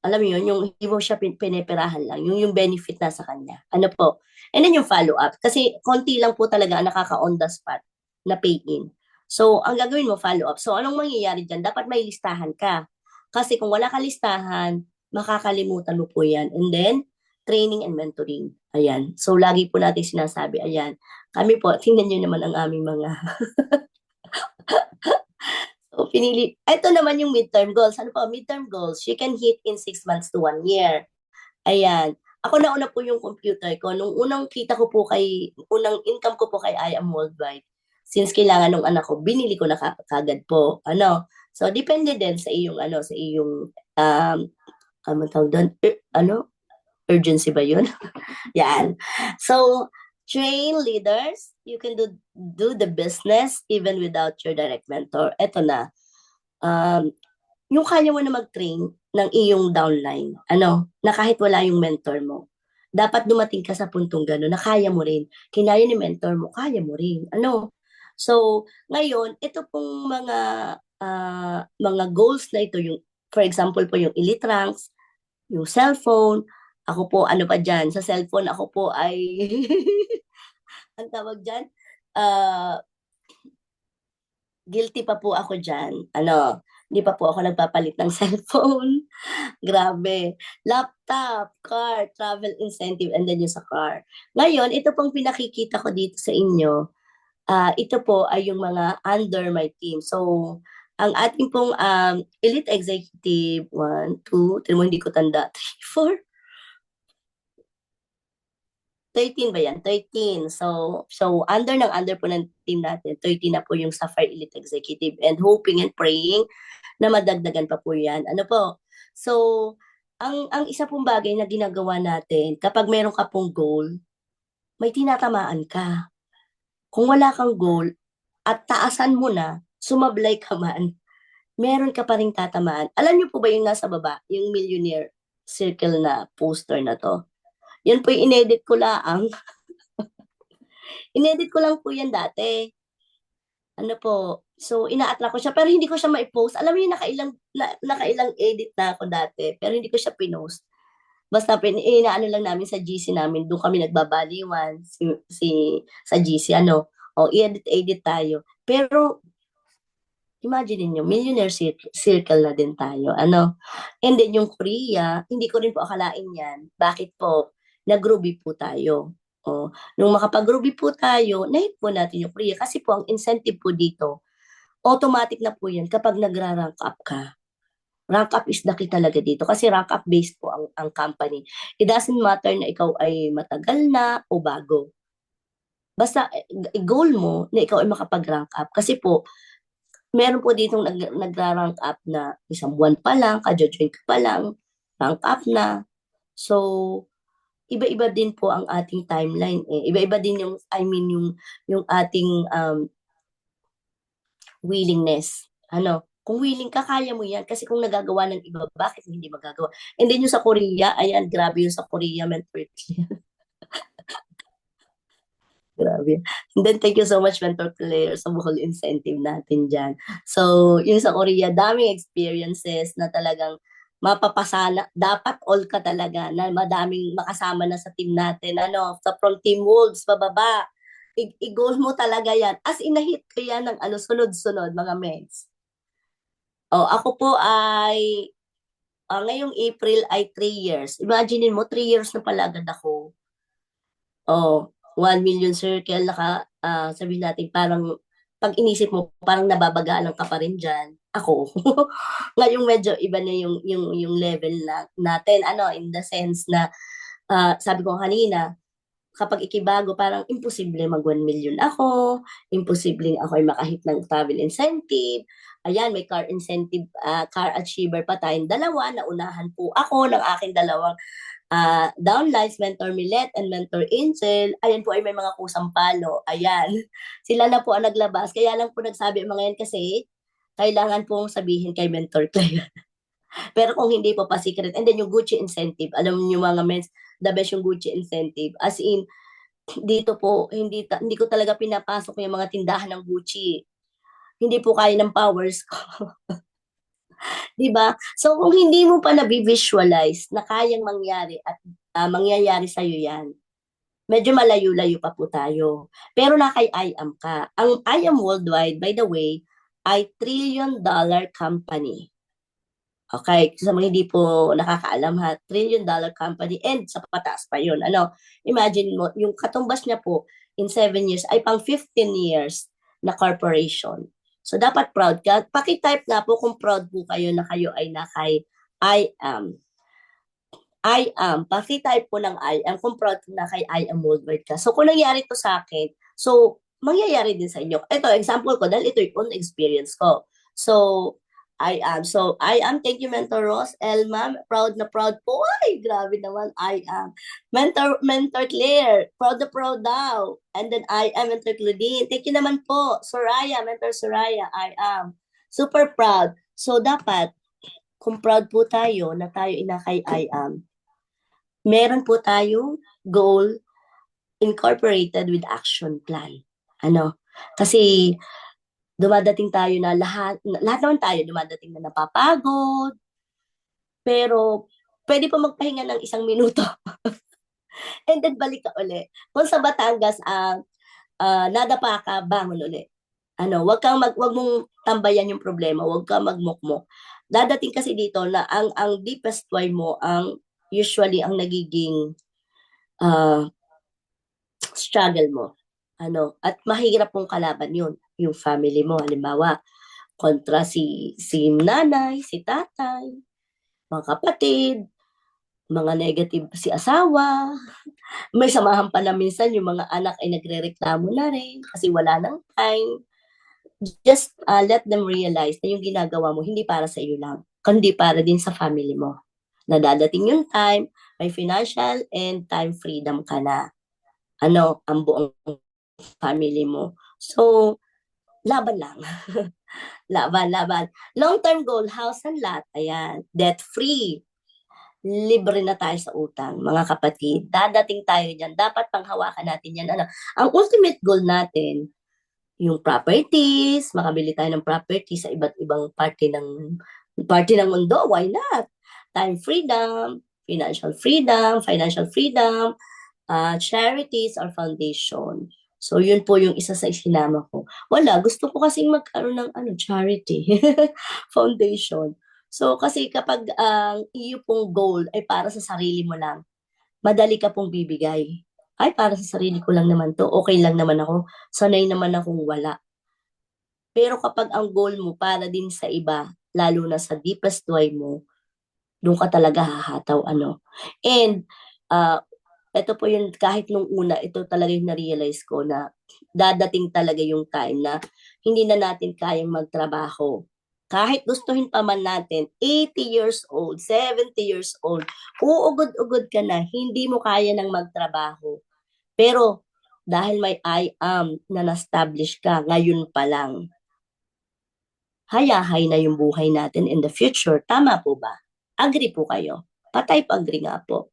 alam mo yun, yung hindi mo siya pineperahan lang, yung benefit na sa kanya. Ano po? And then yung follow-up. Kasi konti lang po talaga ang nakaka-on the spot na pay-in. So, ang gagawin mo, follow-up. So, anong mangyayari diyan? Dapat may listahan ka. Kasi kung wala kang listahan, makakalimutan mo po 'yan. And then, training and mentoring, ayan. So, lagi po nating sinasabi, ayan, kami po tingnan niyo naman ang aming mga so, pinili eto naman yung midterm goals. Ano po, midterm goals, you can hit in 6 months to 1 year. Ayan. Ako nauna po yung computer ko, nung unang kita ko po unang income ko po kay I Am Worldwide, since kailangan nung anak ko, binili ko na kaagad po, ano. So, depende din sa iyong ano, sa iyong, anong tawag dun, urgency ba yun? Yan. So, train leaders, you can do the business even without your direct mentor. Eto na, um, yung kaya mo na mag-train ng iyong downline, ano, na kahit wala yung mentor mo. Dapat dumating ka sa puntong gano'n na kaya mo rin. Kinaya ni mentor mo, kaya mo rin, ano. So, ngayon, ito pong mga goals na ito, yung for example po yung elite ranks, yung cellphone, ako po ano pa diyan, sa cellphone ako po ay ang tawag diyan, ah guilty pa po ako diyan, ano, hindi pa po ako nagpapalit ng cellphone, grabe. Laptop, car, travel incentive, and then yung sa car. Ngayon, ito pong pinakikita ko dito sa inyo, ito po ay yung mga under my team. So, ang ating pong, elite executive, 1, 2, tignan mo hindi ko tanda, 3, 4, 13 ba 'yan? 13. So under po ng team natin, 13 na po yung Sapphire Elite Executive, and hoping and praying na madagdagan pa po 'yan. Ano po, so ang isa pong bagay na ginagawa natin kapag meron ka pong goal, may tinatamaan ka. Kung wala kang goal at taasan mo na, sumablay ka man, meron ka pa ring tatamaan. Alam niyo po ba yung nasa baba, yung millionaire circle na poster na 'to? Yan po yung inedit ko laang. Inedit ko lang po yan dati. Ano po, so ina-attract ko siya pero hindi ko siya mai-post. Alam mo yung nakailang edit na ako dati pero hindi ko siya pinost. Basta inaano lang namin sa GC namin, dun kami nagbabaliwan, sa GC ano, o i-edit-edit tayo. Pero imagine niyo millionaire circle na din tayo, ano. And then yung Korea, hindi ko rin po akalain yan. Bakit po? Nag-Ruby po tayo. Oh, nung makapag-Ruby po tayo, na-hit po natin yung Korea kasi po ang incentive po dito, automatic na po yan kapag nagra-rank up ka. Rank up is the key talaga dito kasi rank up based po ang company. It doesn't matter na ikaw ay matagal na o bago. Basta goal mo na ikaw ay makapag-rank up kasi po meron po ditong nagra-rank up na isang buwan pa lang, kajo-join ka pa lang, rank up na. So, iba-iba din po ang ating timeline, eh. Iba-iba din yung I mean yung ating, willingness. Ano, kung willing ka, kaya mo 'yan kasi kung nagagawa ng iba, bakit mo hindi magagawa? And then yung sa Korea, ayan grabe yung sa Korea mentor. Grabe. And then thank you so much Mentor Claire sa buhol incentive natin diyan. So, yung sa Korea daming experiences na talagang mapapasana dapat all ka talaga na madaming makasama na sa team natin ano, sa from Team Wolves pababa. I-goal mo talaga 'yan. As in na-hit ko 'yan ng ano sunod-sunod mga meds. Oh, ako po ay, ngayong April ay 3 years. Imaginin mo 3 years na pala agad ako. Oh, 1 million circle sabihin natin parang 'pag inisip mo parang nababagaanan ka pa rin diyan, ako. Ngayong medyo iba na yung level natin ano, in the sense na, sabi ko kanina, kapag ikibago parang imposible mag 1 million ako, imposibleng ako ay maka-hit ng travel incentive, ayan may car incentive, car achiever pa tayong dalawa, naunahan po ako ng aking dalawang downlines, Mentor Millet and Mentor Angel, ayan po ay may mga kusang palo, ayan. Sila na po ang naglabas, kaya lang po nagsabi ang mga yan kasi kailangan pong sabihin kay Mentor Claire. Pero kung hindi po pa-secret, and then yung Gucci incentive, alam niyo mga mens, the best yung Gucci incentive. As in, dito po, hindi ko talaga pinapasok yung mga tindahan ng Gucci. Hindi po kaya ng powers ko. 'Di ba? So kung hindi mo pa nabi-visualize na kayang mangyari at, mangyayari sa'yo 'yan, medyo malayo-layo pa po tayo. Pero na kay IAM ka. Ang IAM Worldwide, by the way, ay $1 trillion company. Okay, sa mga hindi po nakakaalam ha, $1 trillion company and sa pataas pa yun. Ano, imagine mo, yung katumbas niya po in 7 years ay pang 15 years na corporation. So, dapat proud ka. Pakitype nga po kung proud po kayo na kayo ay nakay I am. I am. Pakitype po ng I am kung proud na kay I am worldwide ka. So, kung nangyari to sa akin, so, mangyayari din sa inyo. Ito, example ko, dahil ito yung own experience ko. So, I am. So, I am. Thank you, Mentor Ross. Elma, proud na proud po. Ay, grabe naman. I am. Mentor Claire, proud na proud daw. And then I am Mentor Claudine. Thank you naman po. Soraya, Mentor Soraya, I am. Super proud. So, dapat, kung proud po tayo na tayo inakay I am, meron po tayong goal incorporated with action plan. Ano? Kasi dumadating tayo na lahat naman tayo dumadating na napapagod, pero pwede pa magpahinga ng 1 minuto and then balik ka uli. Kung sa Batangas, nadapa ka, bangon uli. Ano, wag mong tambayan yung problema, wag kang magmukmok. Dadating kasi dito na ang deepest why mo ang usually ang nagiging uh, struggle mo. Ano, at mahirap mong kalaban yun, yung family mo, halimbawa, kontra si nanay, si tatay, mga kapatid, mga negative si asawa, may samahan pa na minsan yung mga anak ay nagrereklamo na rin kasi wala nang time. Just let them realize na yung ginagawa mo hindi para sa iyo lang, kundi para din sa family mo. Na dadating yung time, may financial and time freedom ka na. Ano, ang buong family mo. So, laban lang. Laban. Long-term goal, house and lot. Ayan. Debt-free. Libre na tayo sa utang, mga kapatid. Dadating tayo dyan. Dapat panghawakan natin yan. Ano? Ang ultimate goal natin, yung properties, makabili tayo ng property sa iba't ibang parte ng mundo. Why not? Time freedom, financial freedom, charities or foundation. So, yun po yung isa sa isinama ko. Wala, gusto ko kasing magkaroon ng charity, foundation. So, kasi kapag ang iyo pong goal ay para sa sarili mo lang, madali ka pong bibigay. Ay, para sa sarili ko lang naman to, okay lang naman ako, sanay naman akong wala. Pero kapag ang goal mo para din sa iba, lalo na sa deepest why mo, doon ka talaga hahataw, ano. And, uh, ito po yung kahit nung una, ito talaga yung na-realize ko na dadating talaga yung time na hindi na natin kayang magtrabaho. Kahit gustuhin pa man natin, 80 years old, 70 years old, uugod-ugod ka na, hindi mo kaya nang magtrabaho. Pero dahil may I am na na-establish ka ngayon pa lang, hayahay na yung buhay natin in the future. Tama po ba? Agree po kayo? Patay pa agree nga po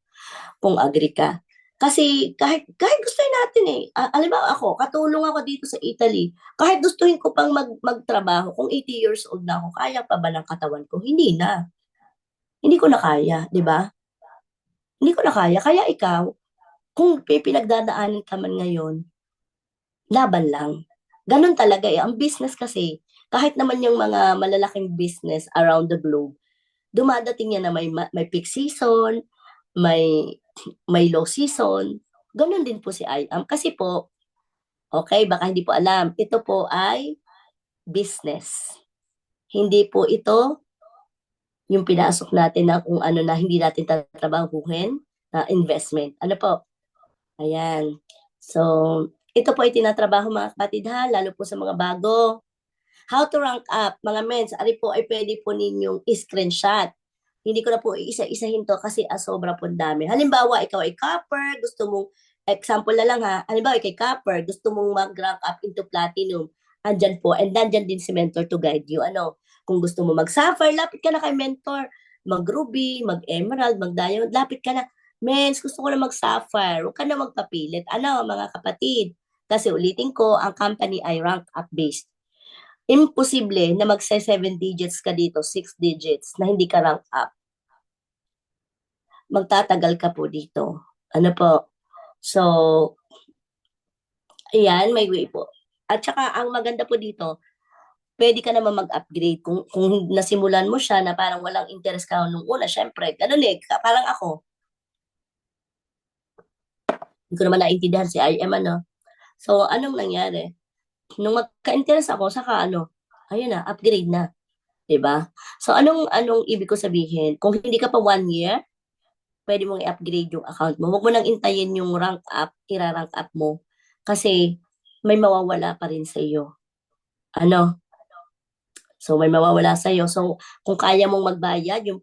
kung agree ka. Kasi kahit gustuhin natin eh. Halimbawa ako, katulong ako dito sa Italy. Kahit gustuhin ko pang magtrabaho, kung 80 years old na ako, kaya pa ba ng katawan ko? Hindi na. Hindi ko na kaya, di ba? Hindi ko na kaya. Kaya ikaw, kung may pinagdadaanan ka man ngayon, laban lang. Ganun talaga eh. Ang business kasi, kahit naman yung mga malalaking business around the globe, dumadating yan na may peak season, may low season. Ganun din po si IAM. Kasi po, okay, baka hindi po alam, ito po ay business. Hindi po ito yung pinasok natin na kung ano na hindi natin tatrabahuhin na investment. Ano po? Ayan. So, ito po ay tinatrabaho mga kapatid ha, lalo po sa mga bago. How to rank up, mga mens, ari po ay pwede po ninyong screenshot. Hindi ko na po isa-isahin to kasi sobra po dami. Halimbawa, ikaw ay copper, gusto mong, example na lang ha, halimbawa, ikaw ay copper, gusto mong mag-rank up into platinum, andyan po, and nandyan din si mentor to guide you. Ano, kung gusto mo mag-sapphire, lapit ka na kay mentor. Mag-ruby, mag-emerald, mag-diamond, lapit ka na. Mens, gusto ko na mag-sapphire, huwag ka na magpapilit. Ano, mga kapatid, kasi ulitin ko, ang company ay rank up based. Imposible na magse-7 digits ka dito, 6 digits, na hindi ka rank up. Magtatagal ka po dito. Ano po? So, ayan, may way po. At saka ang maganda po dito, puwede ka naman mag-upgrade kung nasimulan mo siya na parang walang interest ka nung una, siyempre gano'n, eh, parang ako, hindi ko naman naintindihan si IM ano. So, anong nangyari, nung magka-interest ako saka ano, ayun na, upgrade na, 'di ba? So, anong anong ibig ko sabihin, kung hindi ka pa 1 year, puwede mong i-upgrade yung account mo. Huwag mo nang hintayin yung rank up, ira-rank up mo, kasi may mawawala pa rin sa'yo. Ano, so may mawawala sa'yo. So, kung kaya mong magbayad yung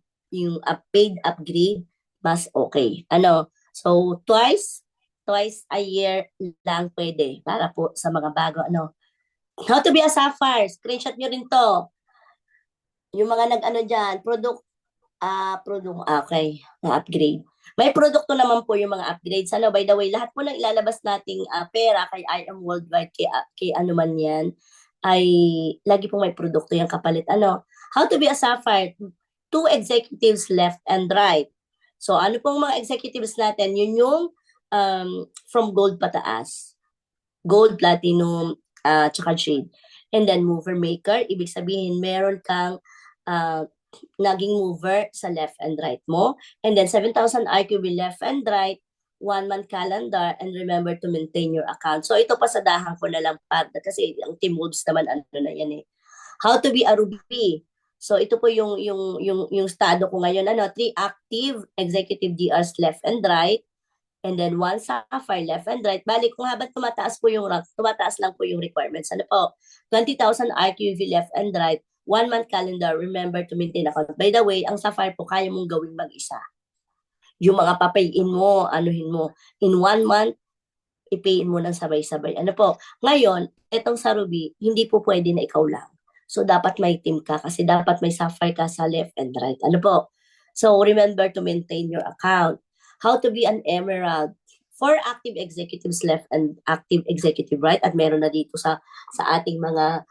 paid upgrade, mas okay. Ano, so twice twice a year lang puwede para po sa mga bago ano. How to be a sapphire, screenshot niyo rin 'to. Yung mga nag-ano diyan, okey, na-upgrade. May produkto naman po yung mga upgrades. Ano, by the way, lahat po ng ilalabas nating, pera kay I Am Worldwide, kay ano man 'yan, ay lagi pong may produkto 'yang kapalit. Ano, How to be a Sapphire, 2 executives left and right. So, ano pong mga executives natin, yun yung, from gold pataas. Gold, platinum, tsaka jade. And then mover maker, ibig sabihin meron kang, ah naging mover sa left and right mo. And then 7,000 IQB left and right, 1 month calendar, and remember to maintain your account. So ito pasadahan ko na lang kasi ang Team Wolves naman ano na yan eh. How to be a Ruby. So ito po yung estado ko ngayon, 3 active executive DRs left and right, and then 1 sapphire left and right. Balik kung habang tumataas po yung rank, tumataas lang po yung requirements. Ano po? 20,000 IQV left and right, 1 month calendar, remember to maintain account. By the way, ang sapphire po kaya mong gawing mag-isa. Yung mga papayin mo, anuhin mo, in 1 month, ipayin mo ng sabay-sabay. Ano po? Ngayon, etong sa Ruby, hindi po pwede na ikaw lang. So, dapat may team ka kasi dapat may sapphire ka sa left and right. Ano po? So, remember to maintain your account. How to be an emerald. 4 active executives left and active executive right, at meron na dito sa ating mga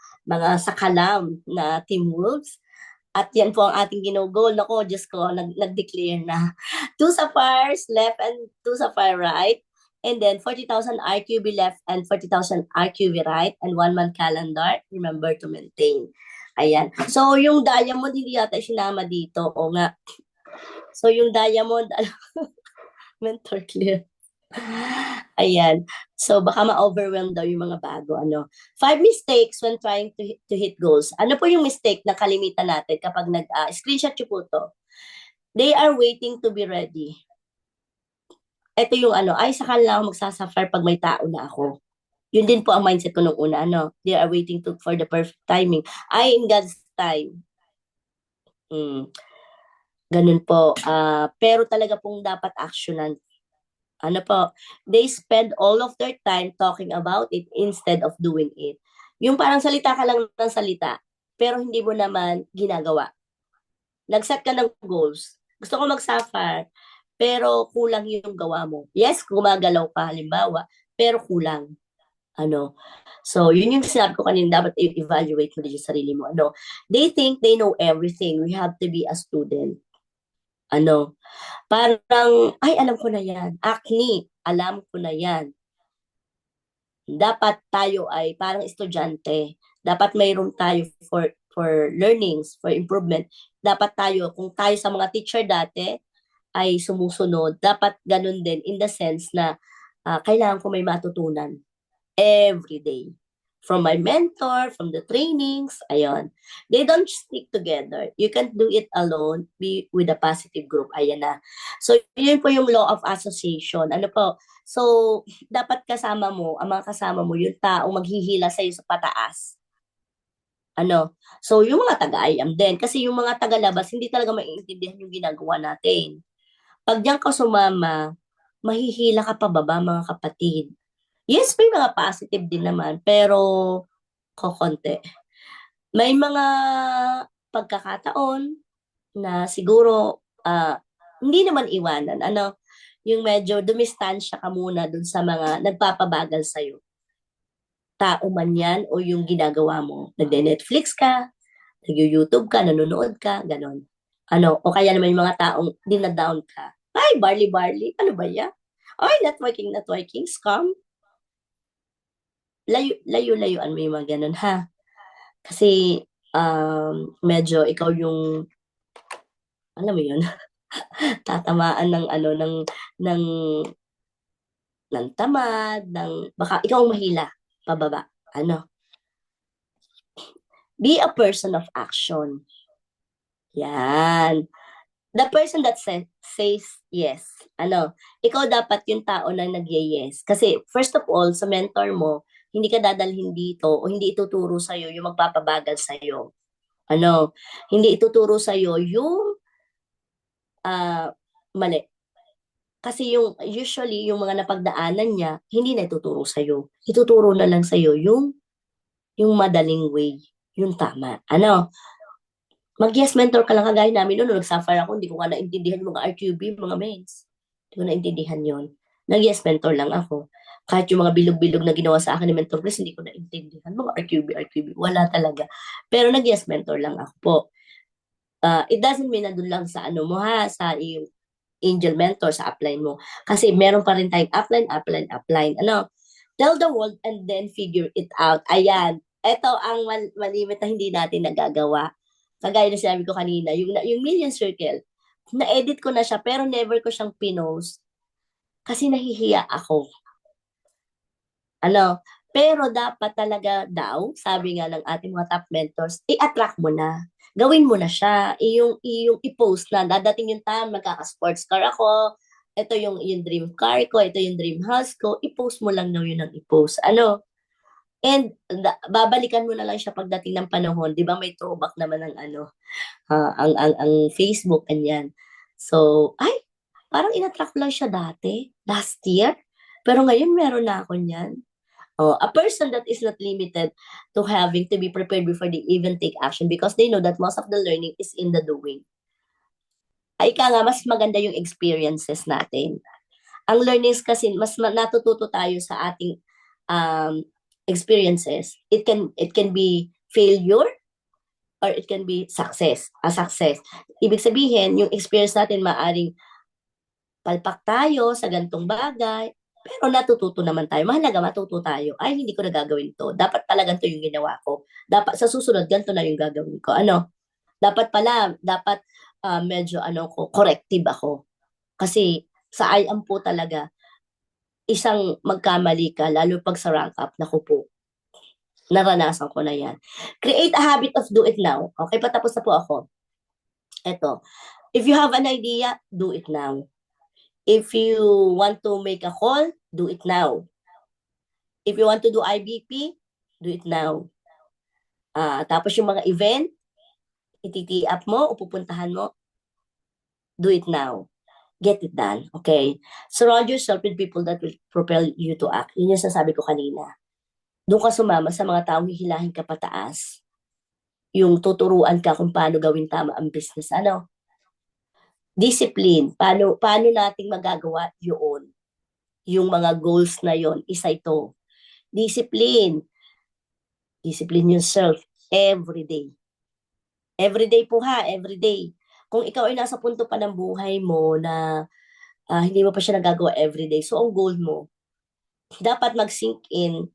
sakalam na Team Wolves. At yan po ang ating ginugol. Nako, Diyos ko, nag-declare na. 2 sapphires left and 2 sapphire right. And then 40,000 RQB left and 40,000 RQB right, and 1 month calendar. Remember to maintain. Ayan. So, yung diamond, hindi yata sinama dito. O nga. So, yung diamond, mentor clear. Ayan. So, baka ma-overwhelm daw yung mga bago. 5 mistakes when trying to hit goals. Ano po yung mistake na kalimitan natin kapag screenshot nyo po to? They are waiting to be ready. Ito yung saka lang ako magsasuffer pag may tao na ako. Yun din po ang mindset ko nung una, They are waiting for the perfect timing. In God's time. Ganun po. Pero talaga pong dapat actionan. They spend all of their time talking about it instead of doing it. Yung parang salita ka lang ng salita, pero hindi mo naman ginagawa. Nag-set ka ng goals. Gusto ko mag-sapphire, pero kulang yung gawa mo. Yes, gumagalaw ka halimbawa, pero kulang. So, yun yung sinabi ko kanina, dapat i-evaluate mo din yung sarili mo. They think they know everything. We have to be a student. Parang, alam ko na yan. Acne, alam ko na yan. Dapat tayo ay parang estudyante. Dapat mayroon tayo for learnings, for improvement. Dapat tayo, kung tayo sa mga teacher dati ay sumusunod, dapat ganun din in the sense na kailangan ko may matutunan every day. From my mentor, from the trainings, ayon. They don't stick together. You can't do it alone, be with a positive group. Ayan na. So, yun po yung law of association. So, dapat ang mga kasama mo, yung taong maghihila sa'yo sa pataas. So, yung mga taga-IAM din. Kasi yung mga taga-labas, hindi talaga maiintindihan yung ginagawa natin. Pag diyan ka sumama, mahihila ka pababa, mga kapatid. Yes, may mga positive din naman, pero kokonti. May mga pagkakataon na siguro hindi naman iwanan. Yung medyo dumistansya ka muna dun sa mga nagpapabagal sa'yo. Tao man yan o yung ginagawa mo. Nagde-Netflix ka, nag-YouTube ka, nanonood ka, ganon. O kaya naman yung mga taong dinadown ka. Ay, barley, ano ba yan? Ay, networking, scam. Layo-layuan mo yung mga ganun, ha? Kasi, medyo ikaw yung, alam mo yun, tatamaan ng ano, ng, ng tamad, baka ikaw ang mahila, pababa. Ano? Be a person of action. Yan. The person that says yes. Ano, ikaw dapat yung tao na nag-yes. Kasi first of all, sa mentor mo, hindi ka dadalhin dito o hindi ituturo sa'yo yung magpapabagal sa'yo. Ano, hindi ituturo sa'yo yung mali. Kasi yung usually yung mga napagdaanan niya, hindi na ituturo sa'yo. Ituturo na lang sa'yo yung madaling way, yung tama. Ano, mag-yes mentor ka lang kagaya namin noon, nag-suffer ako, hindi ko nga naintindihan yung mga RQB, mga mains. Hindi ko naintindihan yon. Nag-yes mentor lang ako. Kahit yung mga bilog-bilog na ginawa sa akin ni Mentor Chris, hindi ko naintindihan. Mga RQB, wala talaga. Pero nag-yes mentor lang ako po. It doesn't mean na doon lang sa ano mo ha, sa iyong angel mentor, sa upline mo. Kasi meron pa rin tayong upline. Ano? Tell the world and then figure it out. Ayan. Ito ang malimit na hindi natin nagagawa. Kagaya na sinabi ko kanina, yung Million Circle, na-edit ko na siya pero never ko siyang pinost kasi nahihiya ako. Ano, pero dapat talaga daw, sabi nga ng ating mga top mentors, i-attract mo na. Gawin mo na siya. Iyong i-post na. Dadating yung time, magkaka-sports car ako. Ito yung dream car ko. Ito yung dream house ko. I-post mo lang daw yun ang i-post. Ano? And babalikan mo na lang siya pagdating ng panahon. Di ba may throwback naman ng ano, ang Facebook, kanyan. So, ay, parang in-attract lang siya dati, last year. Pero ngayon meron na ako niyan. Oh, a person that is not limited to having to be prepared before they even take action because they know that most of the learning is in the doing. Ay ka nga, mas maganda yung experiences natin. Ang learnings kasi, mas natututo tayo sa ating um, experiences. It can be failure or it can be success. Ibig sabihin, yung experience natin maaring palpak tayo sa gantong bagay, pero natututo naman tayo. Mahalaga matuto tayo. Ay, hindi ko na gagawin to. Dapat pala ganito yung ginawa ko. Dapat sa susunod, ganito na yung gagawin ko. Ano? Dapat medyo ano ko, corrective ako. Kasi sa IAM po talaga, isang magkamali ka, lalo pag sa rank up, naku po, naranasan ko na yan. Create a habit of do it now. Okay, patapos na po ako. Eto, if you have an idea, do it now. If you want to make a call, do it now. If you want to do IBP, do it now. Tapos yung mga event, ititi up mo o pupuntahan mo, do it now. Get it done. Okay? Surround yourself with people that will propel you to act. Yun yung sasabi ko kanina. Doon ka sumama sa mga taong hihilahin ka pataas. Yung tuturuan ka kung paano gawin tama ang business. Ano? Discipline. Paano nating magagawa yun? Yung mga goals na yon, isa ito. Discipline. Discipline yourself every day. Every day po ha, every day. Kung ikaw ay nasa punto pa ng buhay mo na hindi mo pa siya nagagawa every day, so ang goal mo, dapat mag-sink in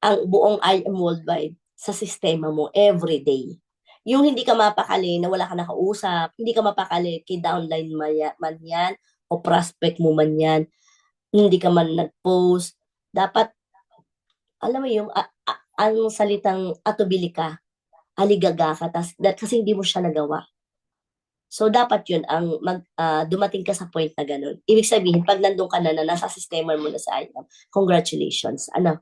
ang buong I am worldwide sa sistema mo every day. Yung hindi ka mapakali na wala ka nakausap, hindi ka mapakali kay downline man yan, o prospect mo man yan, hindi ka man nag-post, dapat, alam mo yung, ang salitang atubili ka, aligaga ka, kasi hindi mo siya nagawa. So, dapat yun, dumating ka sa point na ganun. Ibig sabihin, pag nandun ka na nasa sistema mo na sa IAM, congratulations. Ano?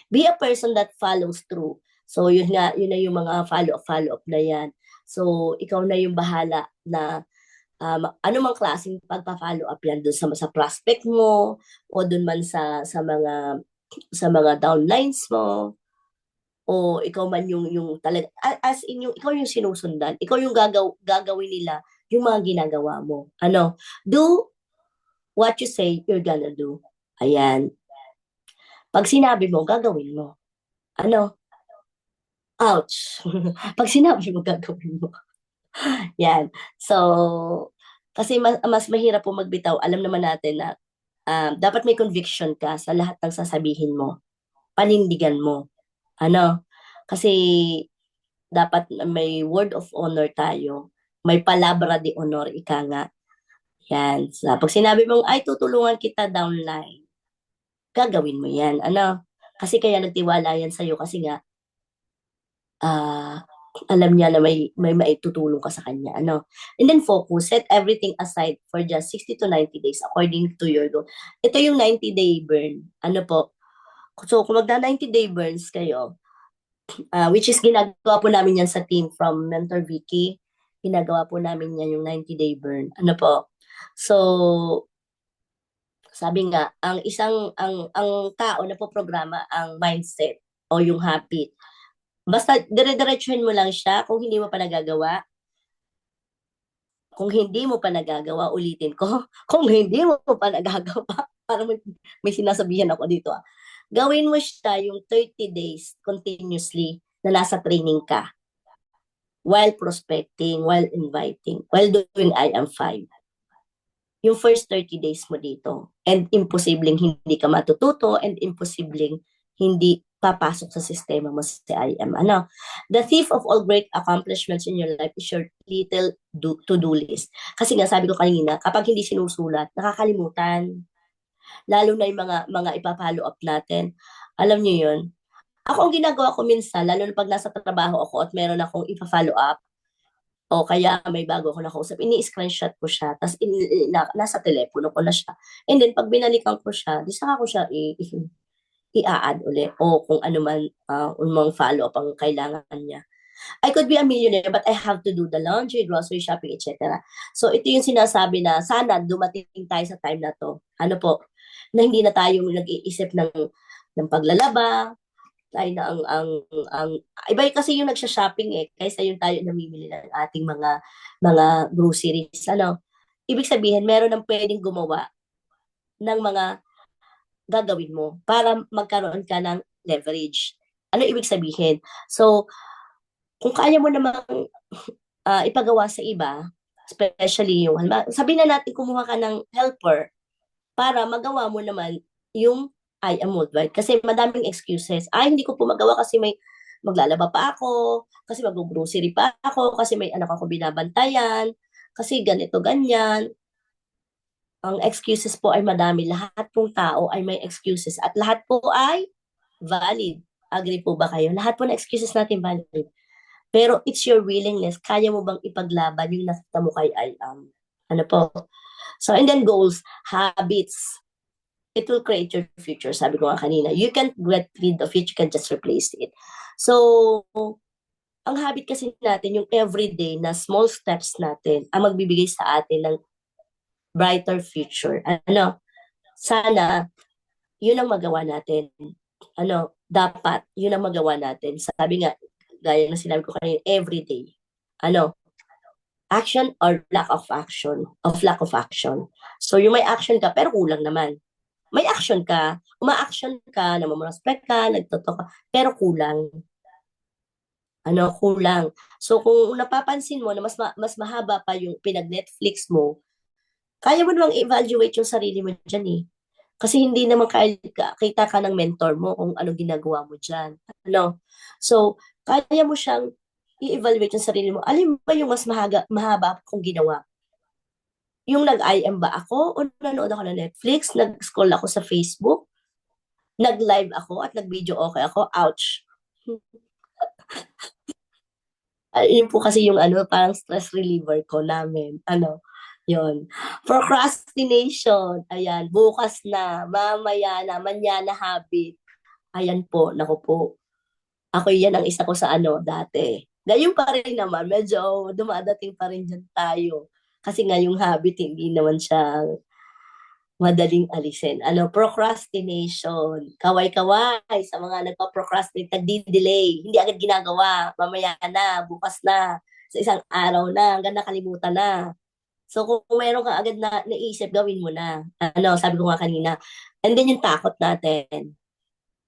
Be a person that follows through. So, yun na yung mga follow-up na yan. So, ikaw na yung bahala na ano mang klaseng pagpa-follow up yan doon sa prospect mo o doon man sa mga downlines mo o ikaw man yung talaga as in yung ikaw yung sinusundan, ikaw yung gagawin nila yung mga ginagawa mo. Ano? Do what you say you're gonna do. Ayan. Pag sinabi mo, gagawin mo. Ano? Ouch. Pag sinabi mo, gagawin mo. Yan. So, kasi mas mahirap po magbitaw. Alam naman natin na dapat may conviction ka sa lahat ng sasabihin mo, panindigan mo. Ano, kasi dapat may word of honor tayo, may palabra de honor, ika nga. Yan. Pag sinabi mong, ay, tutulungan kita downline, gagawin mo yan. Ano? Kasi kaya nagtiwala yan sa'yo kasi nga, ah, alam niya na may maitutulong ka sa kanya. Ano? And then focus, set everything aside for just 60 to 90 days according to your goal. Ito yung 90-day burn. Ano po? So, kung magda 90-day burns kayo, which is ginagawa po namin yan sa team from Mentor Vicky, ginagawa po namin yan yung 90-day burn. Ano po? So, sabi nga, ang tao na po programa ang mindset o yung habit. Basta dire-diretsuhin mo lang siya kung hindi mo pa nagagawa. Kung hindi mo pa nagagawa, ulitin ko, kung hindi mo pa nagagawa, para may sinasabihan ako dito. Gawin mo siya yung 30 days continuously na nasa training ka while prospecting, while inviting, while doing I am 5. Yung first 30 days mo dito. And imposibleng hindi ka matututo and imposibleng hindi papasok sa sistema mo sa IM. Ano? The thief of all great accomplishments in your life is your little to-do list. Kasi nga sabi ko kanina, kapag hindi sinusulat, nakakalimutan. Lalo na yung mga ipa-follow up natin. Alam niyo yun? Ako ang ginagawa ko minsan, lalo na pag nasa trabaho ako at meron akong ipa-follow up, o kaya may bago ako nakausap, ini-screenshot ko siya, tapos nasa telepono ko na siya. And then, pag binalikan ko siya, di saka ko siya i-add uli, o kung ano man, umang follow-up ang kailangan niya. I could be a millionaire, but I have to do the laundry, grocery shopping, etc. So, ito yung sinasabi na, sana dumating tayo sa time na to. Ano po, na hindi na tayo nag-iisip ng paglalaba, tayo na ang iba kasi yung nagsha-shopping kaysa yung tayo namimili ng ating mga groceries. Ano? Ibig sabihin, meron ng pwedeng gumawa ng mga gagawin mo para magkaroon ka ng leverage. Ano ibig sabihin? So, kung kaya mo namang ipagawa sa iba, especially yung, sabihin na natin kumuha ka ng helper para magawa mo naman yung I am worldwide. Kasi madaming excuses. Ay, hindi ko po magawa kasi may maglalaba pa ako, kasi mag-grocery pa ako, kasi may anak ako binabantayan, kasi ganito, ganyan. Ang excuses po ay madami. Lahat pong tao ay may excuses. At lahat po ay valid. Agree po ba kayo? Lahat po na excuses natin valid. Pero it's your willingness. Kaya mo bang ipaglaban yung nakita mo kay I am? Ano po? So, and then goals, habits, it will create your future. Sabi ko nga kanina, you can't get rid of it, you can just replace it. So, ang habit kasi natin, yung everyday na small steps natin, ang magbibigay sa atin ng brighter future. Ano, sana, yun ang magawa natin. Ano, dapat, yun ang magawa natin. Sabi nga, gaya na sinabi ko kanina, everyday. Ano, action or lack of action, lack of action. So, yung may action ka, pero kulang naman. May action ka, uma-action ka, namamrospect ka, nagtotoo ka, pero kulang. Ano, kulang. So, kung napapansin mo na mas mahaba pa yung pinag-Netflix mo, kaya mo namang evaluate yung sarili mo dyan eh. Kasi hindi naman kita ka ng mentor mo kung anong ginagawa mo dyan. Ano? So, kaya mo siyang i-evaluate yung sarili mo. Alin ba yung mas mahaba kong ginawa? Yung nag-IM ba ako o nanood ako ng Netflix, nag-scroll ako sa Facebook, nag-live ako at nag-video okay ako, ouch. Yun po kasi yung ano, parang stress reliever ko namin. Ano, yon. Procrastination, ayan, bukas na, mamaya na, manyana habit. Ayan po, naku po. Ako yan ang isa ko sa ano, dati. Ngayon pa rin naman, medyo dumadating pa rin dyan tayo. Kasi nga yung habit, hindi naman siya madaling alisin. Ano, procrastination. Kaway-kaway sa mga nagpa-procrastinate, nagdi-delay, hindi agad ginagawa, mamaya na, bukas na, sa isang araw na, hanggang nakalimutan na. So kung meron ka agad na naisip, gawin mo na. Ano, sabi ko nga kanina. And then yung takot natin.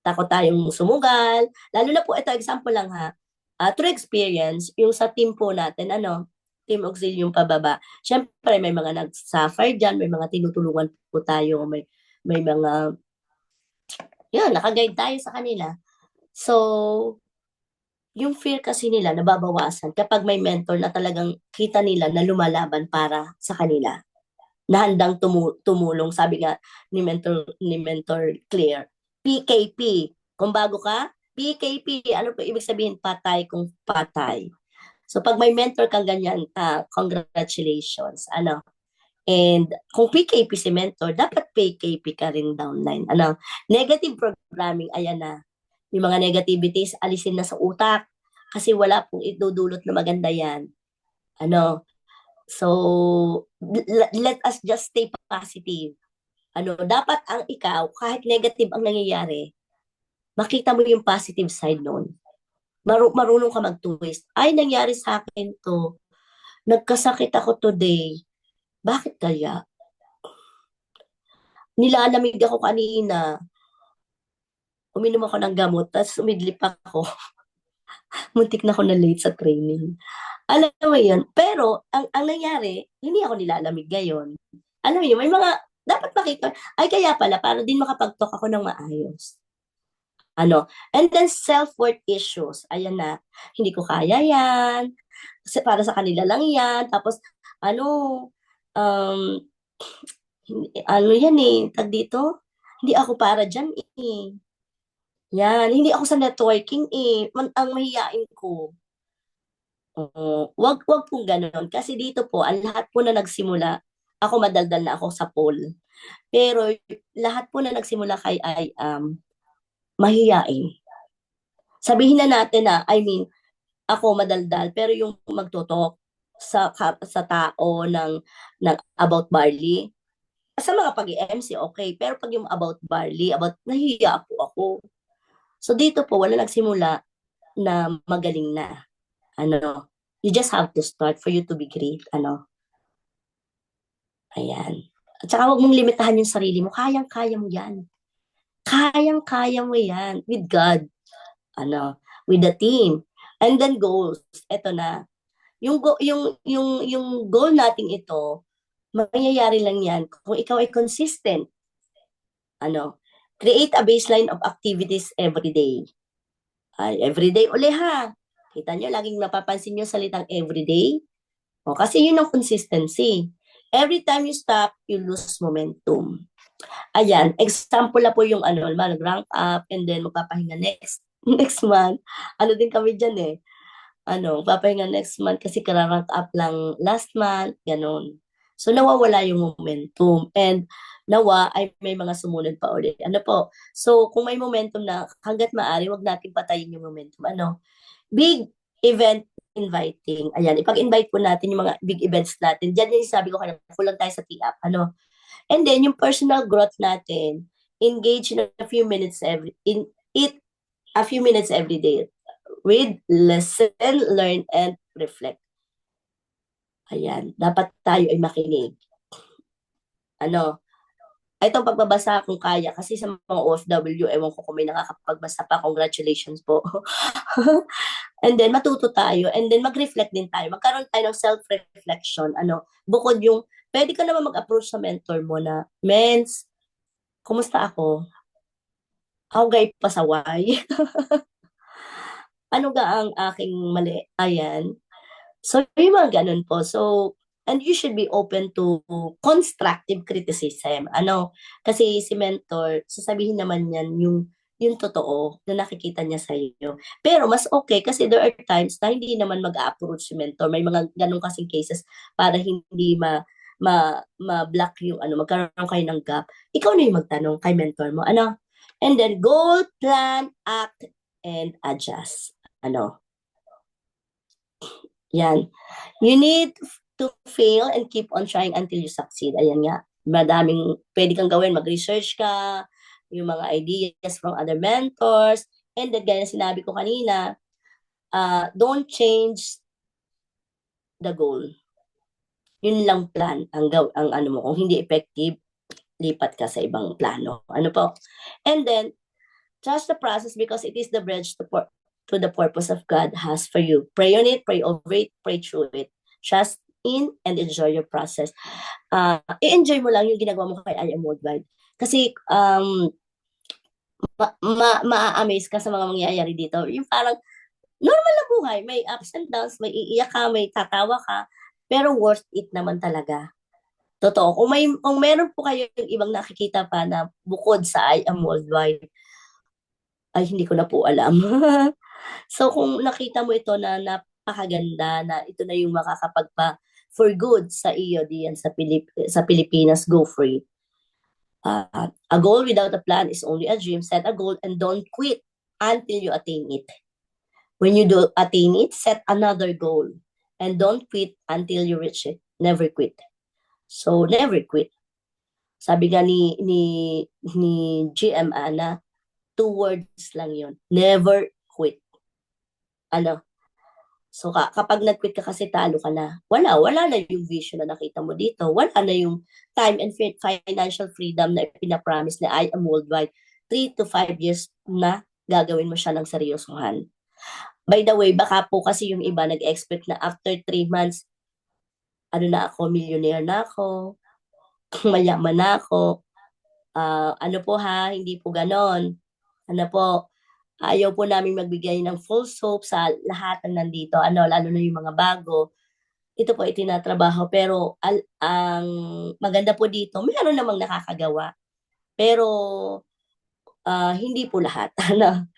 Takot tayong sumugal. Lalo na po, ito example lang ha. Through experience, yung sa team po natin, ano, Team Auxilium pababa. Siyempre, may mga nag-suffer dyan, may mga tinutulungan po tayo, may may mga, yun, nakaguide tayo sa kanila. So, yung fear kasi nila nababawasan kapag may mentor na talagang kita nila na lumalaban para sa kanila, na handang tumulong. Sabi nga ni Mentor Claire, PKP. Kung bago ka, PKP. Ano po ibig sabihin? Patay kung patay. So pag may mentor kang ganyan, congratulations. Ano? And kung PKP si mentor, dapat PKP ka rin downline. Ano? Negative programming, ayan na. Yung mga negativities, alisin na sa utak. Kasi wala pong idudulot na maganda yan. Ano? So, let us just stay positive. Ano, dapat ang ikaw, kahit negative ang nangyayari, makita mo yung positive side noon. Marunong ka mag-twist. Ay, nangyari sa akin to. Nagkasakit ako today. Bakit kaya? Nilalamig ako kanina. Uminom ako ng gamot, tapos umidlip ako. Muntik na ako na late sa training. Alam mo yun? Pero, ang nangyari, hindi ako nilalamig ngayon. Alam mo yun, may mga, dapat makita, ay kaya pala, para din makapag-talk ako ng maayos. Ano? And then, self-worth issues. Ayan na, hindi ko kaya yan. Kasi para sa kanila lang yan. Tapos, ano, um, ano yan eh, tag dito? Hindi ako para dyan eh. Yan, hindi ako sa networking eh. Ang mahiyain ko. Oo, wag pong gano'n. Kasi dito po, ang lahat po na nagsimula, ako madaldal na ako sa poll. Pero lahat po na nagsimula kay ay mahiyain. Sabihin na natin na, I mean, ako madaldal, pero yung magtotalk sa tao ng about barley, sa mga pag-MC, okay. Pero pag yung about barley, nahihiya po ako. So dito po, wala nagsimula na magaling na. Ano, you just have to start for you to be great. Ano, ayan. At saka huwag mong limitahan yung sarili mo. Kayang-kaya mo yan. Kayang-kaya mo yan. With God. Ano, with the team. And then goals. Ito na. Yung goal nating ito, mangyayari lang yan kung ikaw ay consistent. Ano, create a baseline of activities every day. Ay, everyday uli ha. Kita nyo, laging napapansin nyo salitang everyday. O, kasi yun ang consistency. Every time you stop, you lose momentum. Ayan, example na po yung mag-rank up and then magpapahinga next month. Ano din kami dyan eh. Magpapahinga next month kasi kararank up lang last month, ganun. So, nawawala yung momentum. And nawa ay may mga sumunod pa ulit. Ano po? So, kung may momentum na hanggat maaari, wag natin patayin yung momentum. Big event inviting. Ayan, ipag-invite po natin yung mga big events natin. Diyan yung sabi ko kanina, kulang tayo sa TIAP. And then, yung personal growth natin, engage in a few minutes every day. Read, listen, learn, and reflect. Ayan, dapat tayo ay makinig. Itong pagbabasa kung kaya, kasi sa mga OFW, ewan ko kung may nakakapagbasa pa, congratulations po. And then, matuto tayo, and then mag-reflect din tayo. Magkaroon tayo ng self-reflection. Bukod yung, pwede ka naman mag-approach sa mentor mo na, Mens, kumusta ako? Ako gay pasaway. Ano ga ang aking mali? Ayan. So, yung mga ganun po. So, and you should be open to constructive criticism. Kasi si mentor, sasabihin naman yan yung totoo na nakikita niya sa iyo. Pero mas okay kasi there are times na hindi naman mag-approach si mentor. May mga ganun kasing cases para hindi ma-block yung magkaroon kayo ng gap. Ikaw na yung magtanong kay mentor mo. And then goal, plan, act, and adjust. Yan. You need to fail and keep on trying until you succeed. Ayan nga. Madaming pwede kang gawin. Mag-research ka, yung mga ideas from other mentors. And then, gaya na sinabi ko kanina, don't change the goal. Yun lang plan ang mo. Kung hindi effective, lipat ka sa ibang plano. Po? And then, trust the process because it is the bridge to the purpose of God has for you. Pray on it, pray over it, pray through it. Trust in and enjoy your process. I-enjoy mo lang yung ginagawa mo kay I Am Worldwide. Kasi, ma-amaze ka sa mga mangyayari dito. Yung parang, normal na buhay. May ups and downs, may iiyak ka, may tatawa ka, pero worth it naman talaga. Totoo. Kung meron po kayo yung ibang nakikita pa na bukod sa I Am Worldwide, ay hindi ko na po alam. So kung nakita mo ito na napakaganda, na ito na yung makakapagpa for good sa iyo diyan sa Pilipinas, go for it. A goal without a plan is only a dream. Set a goal and don't quit until you attain it. When you do attain it, set another goal and don't quit until you reach it. Never quit. So never quit. Sabi nga ni GM Ana, 2 words lang yun. Never quit. Ano? So kapag nag-quit ka kasi talo ka na. Wala na yung vision na nakita mo dito. Wala na yung time and financial freedom na pinapromise na I Am Worldwide. 3 to 5 years na gagawin mo siya ng seryosohan. By the way, baka po kasi yung iba nag-expect na after 3 months, ano na ako, millionaire na ako, mayaman na ako. Ano po ha, hindi po ganon. Ano po, ayaw po namin magbigay ng full soap sa lahat ng nandito, lalo na yung mga bago. Ito po itinatrabaho, pero ang maganda po dito, meron namang nakakagawa. Pero hindi po lahat. Ano?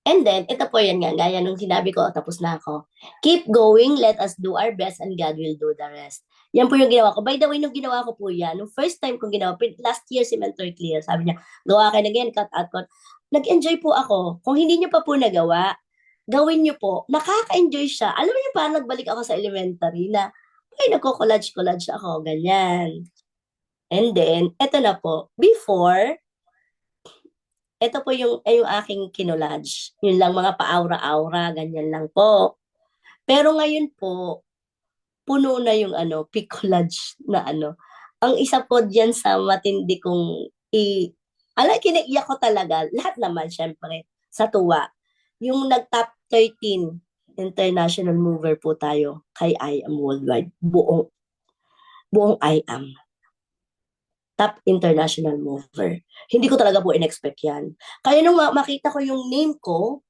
And then, ito po yan nga, gaya nung sinabi ko, tapos na ako. Keep going, let us do our best, and God will do the rest. Yan po yung ginawa ko. By the way, nung ginawa ko po yan, nung first time kong ginawa, last year si Mentor Clear, sabi niya, gawa kayo na ganyan, cut out ko. Nag-enjoy po ako. Kung hindi niyo pa po nagawa, gawin niyo po. Nakaka-enjoy siya. Alam niyo pa, nagbalik ako sa elementary na, ay, nagko-collage-collage ako, ganyan. And then, eto na po, before, ito po yung aking kinolage. Yun lang, mga pa-aura-aura, ganyan lang po. Pero ngayon po, puno na yung picolage na ano. Ang isa po diyan sa matindi kong kiniiyak ko talaga, lahat naman syempre, sa tuwa. Yung nag-top 13 international mover po tayo kay I Am Worldwide. Buong I Am. Top international mover. Hindi ko talaga po in-expect yan. Kaya nung makita ko yung name ko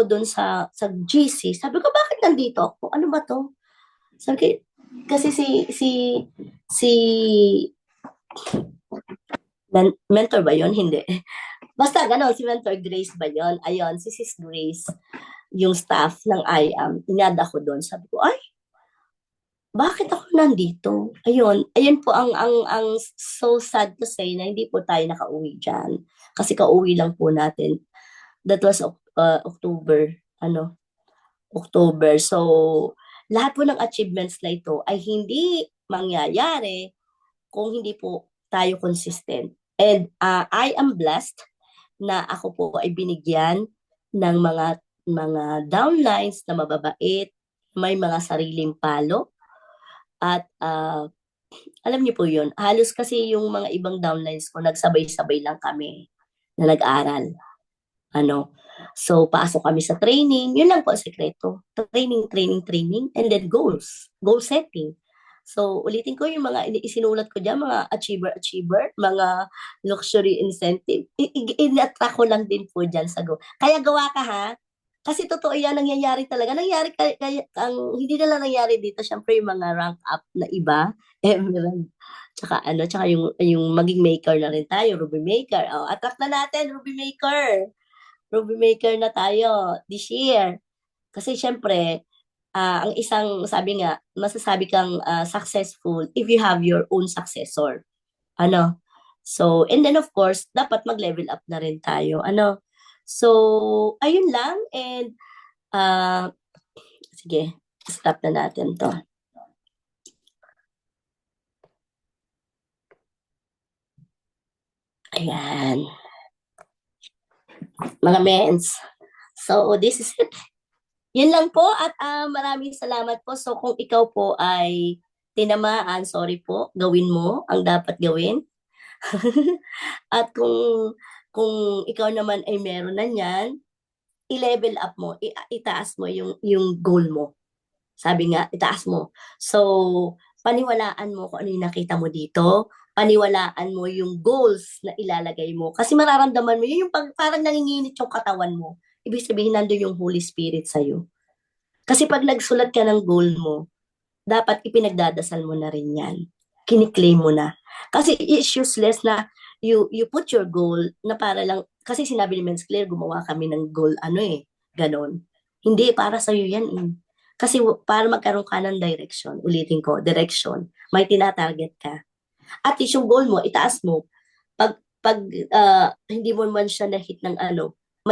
doon sa GC, sabi ko, bakit nandito ako? Ano ba to? Sabi ko, kasi si mentor ba yon? Hindi. Basta gano'n, si Mentor Grace ba yon? Ayun, si Sis Grace, yung staff ng I Am, inada ko doon. Sabi ko, ay, bakit ako nandito? Ayun po ang so sad to say na hindi po tayo nakauwi diyan. Kasi kauwi lang po natin. That was October, October. So, lahat po ng achievements na ito ay hindi mangyayari kung hindi po tayo consistent. And I am blessed na ako po ay binigyan ng mga downlines na mababait, may mga sariling palo. At alam niyo po yun, halos kasi yung mga ibang downlines ko, nagsabay-sabay lang kami na nag-aral. So, pasok kami sa training. Yun lang po ang sekreto. Training, and then goals. Goal setting. So, ulitin ko yung mga isinulat ko dyan, mga achiever, mga luxury incentive. In-attract ko lang din po dyan sa goal. Kaya gawa ka ha. Kasi totoo yan, nangyayari talaga. Hindi na lang nangyari dito, syempre yung mga rank up na iba. Emerald. Tsaka yung maging maker na rin tayo, Ruby Maker. Attract na natin, Ruby Maker. Ruby Maker na tayo this year. Kasi syempre, ang isang, sabi nga, masasabi kang successful if you have your own successor. So, and then of course, dapat mag-level up na rin tayo. So, ayun lang. And, sige, stop na natin to. Ayan. Mga mens. So, this is it. Yun lang po at maraming salamat po. So, kung ikaw po ay tinamaan, sorry po, gawin mo ang dapat gawin. At kung ikaw naman ay meron na niyan, i-level up mo, itaas mo yung goal mo. Sabi nga, itaas mo. So, paniwalaan mo kung ano yung nakita mo dito, paniwalaan mo yung goals na ilalagay mo. Kasi mararamdaman mo, yun yung parang nanginginit yung katawan mo. Ibig sabihin, nandun yung Holy Spirit sa'yo. Kasi pag nagsulat ka ng goal mo, dapat ipinagdadasal mo na rin yan. Kiniklaim mo na. Kasi it's useless na you put your goal na para lang, kasi sinabi ni Mens Claire, gumawa kami ng goal, ganon. Hindi, para sa'yo yan eh. Kasi para magkaroon ka ng direction, ulitin ko, direction, may tinatarget ka. At least yung goal mo, itaas mo, pag hindi mo man siya na-hit ng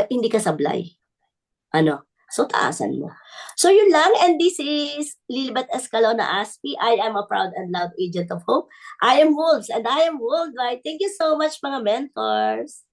hindi ka sablay. So taasan mo. So yun lang, and this is Lilibet Escalona Aspi. I am a proud and loud agent of hope. I am Wolves, and I am worldwide. Thank you so much, mga mentors.